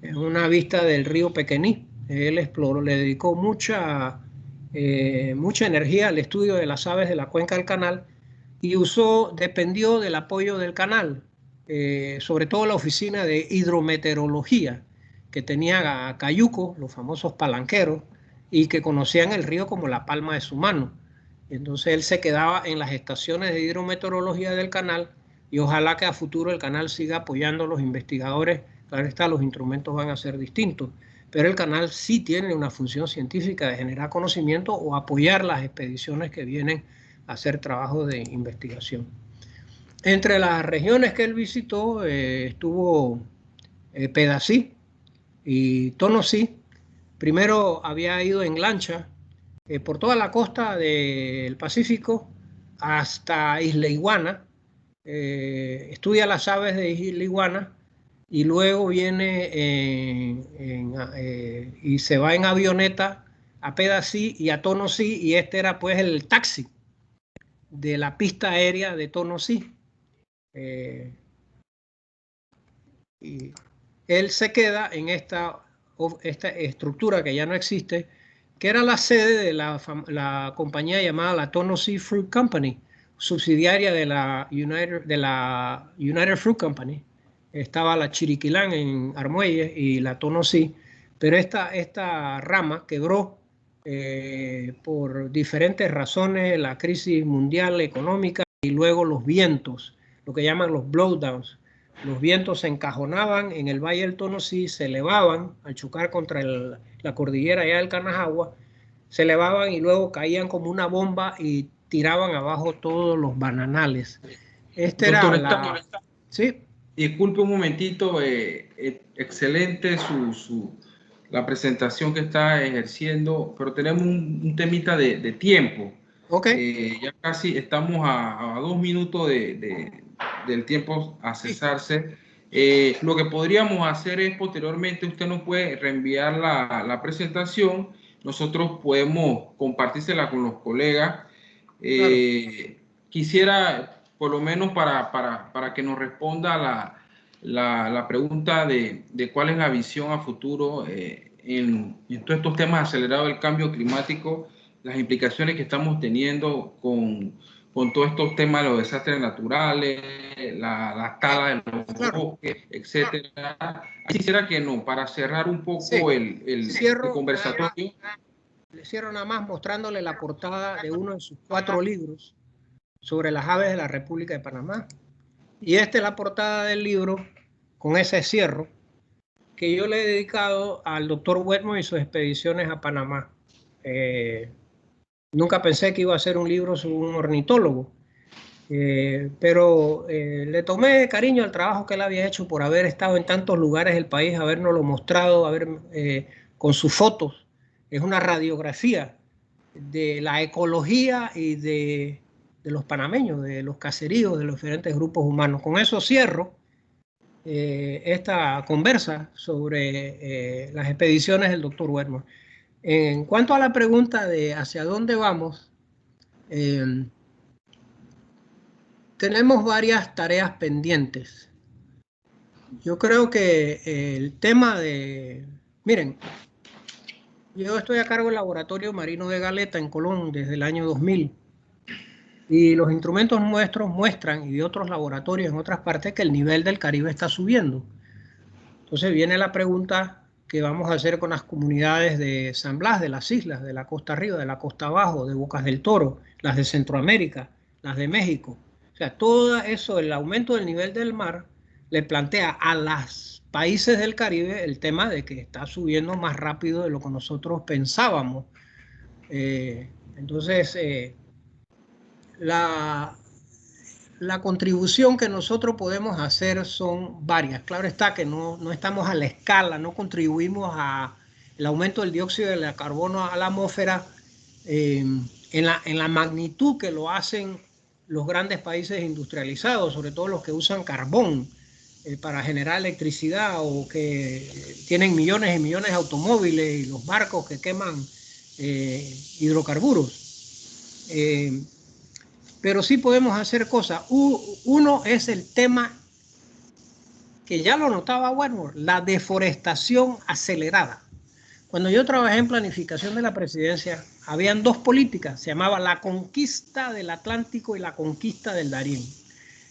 Es una vista del río Pequení. Él exploró, le dedicó mucha energía al estudio de las aves de la cuenca del canal y dependió del apoyo del canal, sobre todo la oficina de hidrometeorología que tenía a Cayuco, los famosos palanqueros, y que conocían el río como la palma de su mano. Entonces él se quedaba en las estaciones de hidrometeorología del canal y ojalá que a futuro el canal siga apoyando a los investigadores. Claro está, los instrumentos van a ser distintos, pero el canal sí tiene una función científica de generar conocimiento o apoyar las expediciones que vienen a hacer trabajo de investigación. Entre las regiones que él visitó estuvo Pedací y Tonosí. Primero había ido en lancha por toda la costa del Pacífico hasta Isla Iguana, estudia las aves de Isla Iguana y luego viene y se va en avioneta a Pedací y a Tonosí, y este era pues el taxi de la pista aérea de Tonosí. Y él se queda en esta estructura que ya no existe, que era la sede de la compañía llamada la Tonosí Fruit Company, subsidiaria de la United Fruit Company. Estaba la Chiriquilán en Armuelles y la Tonosí, pero esta rama quebró por diferentes razones, la crisis mundial económica y luego los vientos, lo que llaman los blowdowns. Los vientos se encajonaban en el Valle del Tonosí, se elevaban al chocar contra la cordillera allá del Canajagua, se elevaban y luego caían como una bomba y tiraban abajo todos los bananales. Doctor, ¿Sí? Disculpe un momentito, excelente la presentación que está ejerciendo, pero tenemos un temita de tiempo. Okay. Ya casi estamos a 2 minutos del tiempo a cesarse. Lo que podríamos hacer es posteriormente, usted nos puede reenviar la presentación, nosotros podemos compartírsela con los colegas. Claro. Quisiera, por lo menos para que nos responda la pregunta de cuál es la visión a futuro en todos estos temas acelerados del cambio climático, las implicaciones que estamos teniendo con con todos estos temas de los desastres naturales, la tala de los bosques, etcétera. Quisiera que no, para cerrar un poco Sí, el conversatorio. Le cierro nada más mostrándole la portada de uno de sus 4 libros sobre las aves de la República de Panamá. Y esta es la portada del libro con ese cierro que yo le he dedicado al doctor Wetmore y sus expediciones a Panamá. Nunca pensé que iba a ser un libro sobre un ornitólogo, pero le tomé cariño al trabajo que él había hecho por haber estado en tantos lugares del país, habernoslo mostrado, con sus fotos. Es una radiografía de la ecología y de los panameños, de los caseríos, de los diferentes grupos humanos. Con eso cierro esta conversa sobre las expediciones del doctor Wetmore. En cuanto a la pregunta de hacia dónde vamos, tenemos varias tareas pendientes. Yo creo que el tema de... Miren, yo estoy a cargo del Laboratorio Marino de Galeta en Colón desde el año 2000. Y los instrumentos nuestros muestran, y de otros laboratorios en otras partes, que el nivel del Caribe está subiendo. Entonces viene la pregunta que vamos a hacer con las comunidades de San Blas, de las islas, de la costa arriba, de la costa abajo, de Bocas del Toro, las de Centroamérica, las de México. O sea, todo eso, el aumento del nivel del mar, le plantea a los países del Caribe el tema de que está subiendo más rápido de lo que nosotros pensábamos. Entonces, la contribución que nosotros podemos hacer son varias. Claro está que no estamos a la escala, no contribuimos al aumento del dióxido de carbono a la atmósfera en la magnitud que lo hacen los grandes países industrializados, sobre todo los que usan carbón para generar electricidad o que tienen millones y millones de automóviles y los barcos que queman hidrocarburos. Pero sí podemos hacer cosas. Uno es el tema que ya lo notaba Wetmore, la deforestación acelerada. Cuando yo trabajé en planificación de la presidencia, habían 2 políticas, se llamaba la conquista del Atlántico y la conquista del Darién.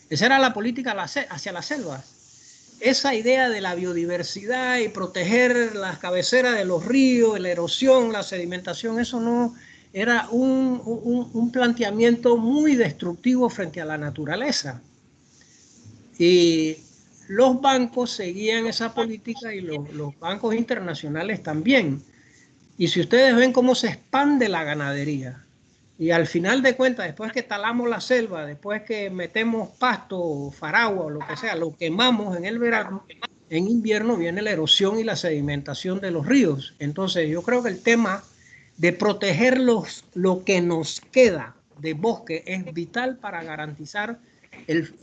Esa era la política hacia las selvas. Esa idea de la biodiversidad y proteger las cabeceras de los ríos, la erosión, la sedimentación, eso no era un planteamiento muy destructivo frente a la naturaleza. Y los bancos seguían esa política y los bancos internacionales también. Y si ustedes ven cómo se expande la ganadería, y al final de cuentas, después que talamos la selva, después que metemos pasto, faragua o lo que sea, lo quemamos en el verano, en invierno viene la erosión y la sedimentación de los ríos. Entonces yo creo que el tema de proteger lo que nos queda de bosque es vital para garantizar el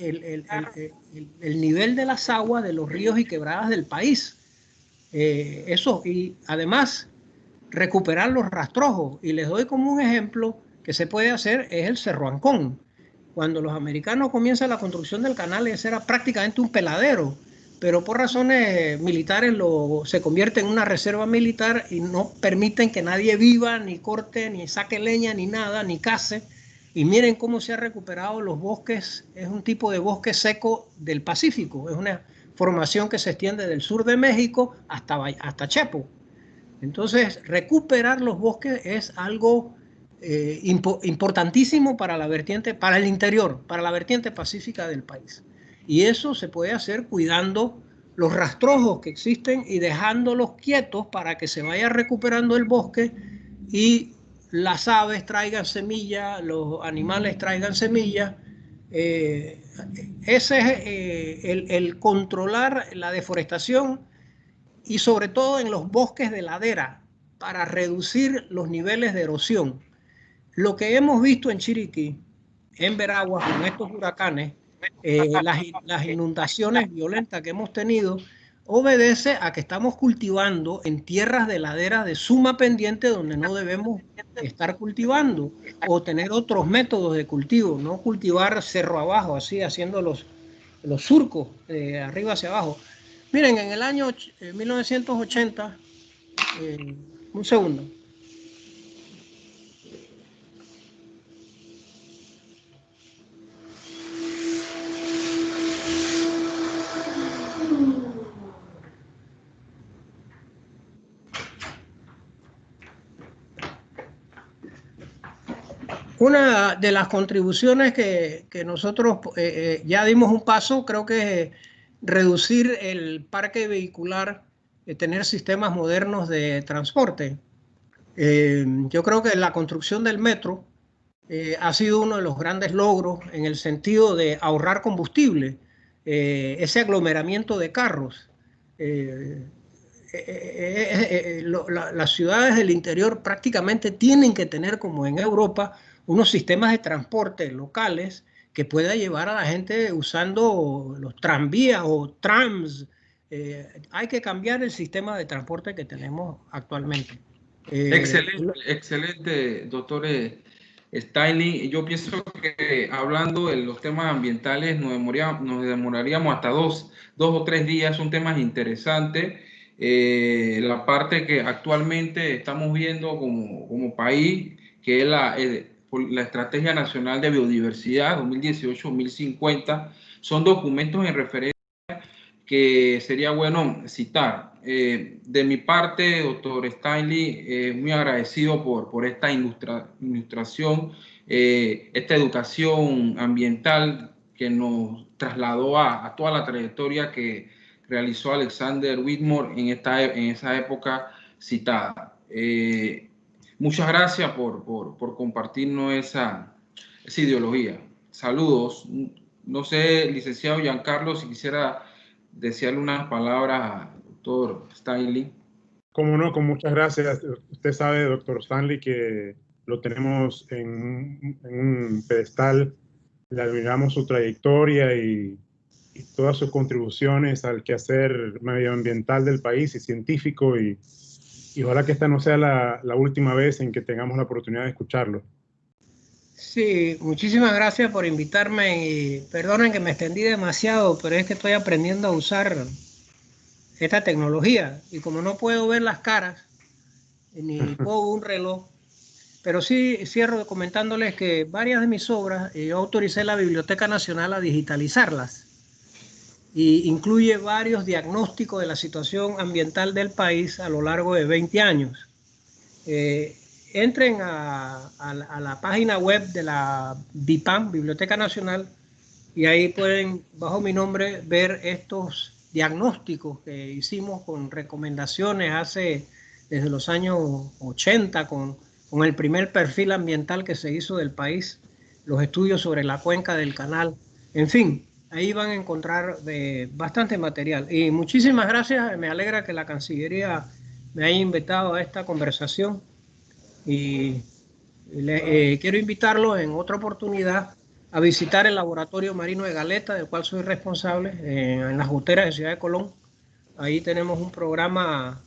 nivel de las aguas de los ríos y quebradas del país. Eso, y además recuperar los rastrojos. Y les doy como un ejemplo que se puede hacer, es el Cerro Ancón. Cuando los americanos comienzan la construcción del canal, ese era prácticamente un peladero, pero por razones militares se convierte en una reserva militar y no permiten que nadie viva, ni corte, ni saque leña, ni nada, ni case. Y miren cómo se han recuperado los bosques. Es un tipo de bosque seco del Pacífico. Es una formación que se extiende del sur de México hasta Chepo. Entonces, recuperar los bosques es algo importantísimo para la vertiente, para el interior, para la vertiente pacífica del país. Y eso se puede hacer cuidando los rastrojos que existen y dejándolos quietos para que se vaya recuperando el bosque y las aves traigan semillas, los animales traigan semillas. Ese es el controlar la deforestación y sobre todo en los bosques de ladera para reducir los niveles de erosión. Lo que hemos visto en Chiriquí, en Veraguas, con estos huracanes, las inundaciones violentas que hemos tenido, obedece a que estamos cultivando en tierras de ladera de suma pendiente donde no debemos estar cultivando o tener otros métodos de cultivo, no cultivar cerro abajo, así haciendo los surcos de arriba hacia abajo. Miren, en el año 1980, un segundo. Una de las contribuciones que nosotros ya dimos un paso, creo que es reducir el parque vehicular, tener sistemas modernos de transporte. Yo creo que la construcción del metro ha sido uno de los grandes logros en el sentido de ahorrar combustible, ese aglomeramiento de carros. Las ciudades del interior prácticamente tienen que tener, como en Europa, unos sistemas de transporte locales que pueda llevar a la gente usando los tranvías o trams. Hay que cambiar el sistema de transporte que tenemos actualmente. Excelente, excelente, doctor Stanley. Yo pienso que hablando de los temas ambientales nos demoraríamos hasta dos o tres días. Son temas interesantes. La parte que actualmente estamos viendo como país, que es la Estrategia Nacional de Biodiversidad 2018-2050, son documentos en referencia que sería bueno citar. De mi parte, doctor Stanley, muy agradecido por esta ilustración, esta educación ambiental que nos trasladó a toda la trayectoria que realizó Alexander Whitmore en esa época citada. Muchas gracias por compartirnos esa ideología. Saludos. No sé, licenciado Giancarlo, si quisiera desearle unas palabras al doctor Stanley. Cómo no, con muchas gracias. Usted sabe, doctor Stanley, que lo tenemos en un pedestal, le admiramos su trayectoria y todas sus contribuciones al quehacer medioambiental del país y científico, y ojalá que esta no sea la última vez en que tengamos la oportunidad de escucharlo. Sí, muchísimas gracias por invitarme y perdonen que me extendí demasiado, pero es que estoy aprendiendo a usar esta tecnología y como no puedo ver las caras ni pongo un reloj, pero sí cierro comentándoles que varias de mis obras yo autoricé la Biblioteca Nacional a digitalizarlas y incluye varios diagnósticos de la situación ambiental del país a lo largo de 20 años. Entren a la página web de la BIPAN, Biblioteca Nacional, y ahí pueden, bajo mi nombre, ver estos diagnósticos que hicimos con recomendaciones desde los años 80, con el primer perfil ambiental que se hizo del país, los estudios sobre la cuenca del canal, en fin, ahí van a encontrar bastante material. Y muchísimas gracias, me alegra que la Cancillería me haya invitado a esta conversación y quiero invitarlos en otra oportunidad a visitar el Laboratorio Marino de Galeta, del cual soy responsable, en las goteras de Ciudad de Colón. Ahí tenemos un programa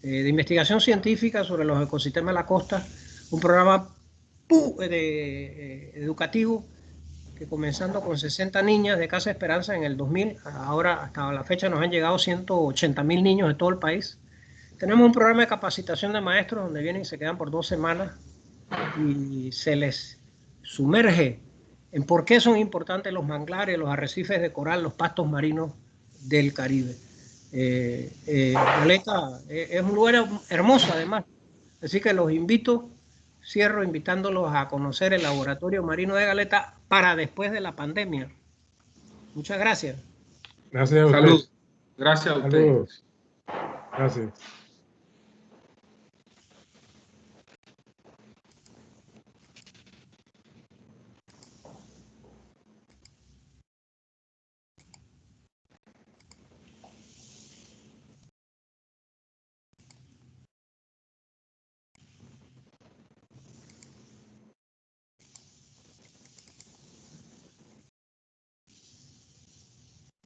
de investigación científica sobre los ecosistemas de la costa, un programa educativo que comenzando con 60 niñas de Casa Esperanza en el 2000, ahora hasta la fecha nos han llegado 180.000 niños de todo el país. Tenemos un programa de capacitación de maestros donde vienen y se quedan por 2 semanas y se les sumerge en por qué son importantes los manglares, los arrecifes de coral, los pastos marinos del Caribe. Galeta es un lugar hermoso además, así que los invito, cierro invitándolos a conocer el Laboratorio Marino de Galeta para después de la pandemia. Muchas gracias. Gracias a usted. Salud. Gracias a usted. Saludos. Gracias.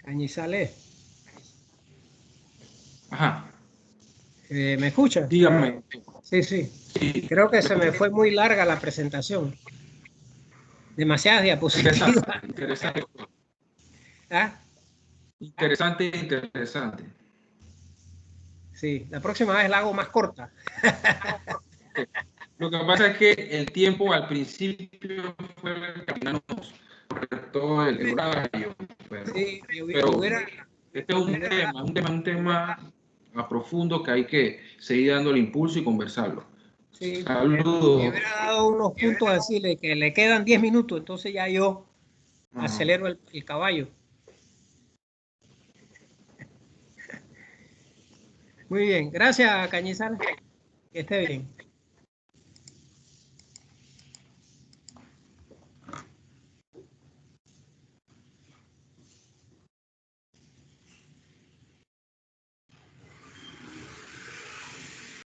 Cañizales. Ajá. ¿Me escuchas? Dígame. Sí, sí. Creo que se me fue muy larga la presentación. Demasiadas diapositivas. Interesante. ¿Ah? Interesante. Sí, la próxima vez la hago más corta. Lo que pasa es que el tiempo al principio fue caminando por todo el horario. Sí, Pero este es un tema a profundo que hay que seguir dando el impulso y conversarlo. Sí, Saludos. me hubiera dado unos puntos a decirle que le quedan 10 minutos, entonces ya yo acelero el caballo. Muy bien, gracias, Cañizal. Que esté bien.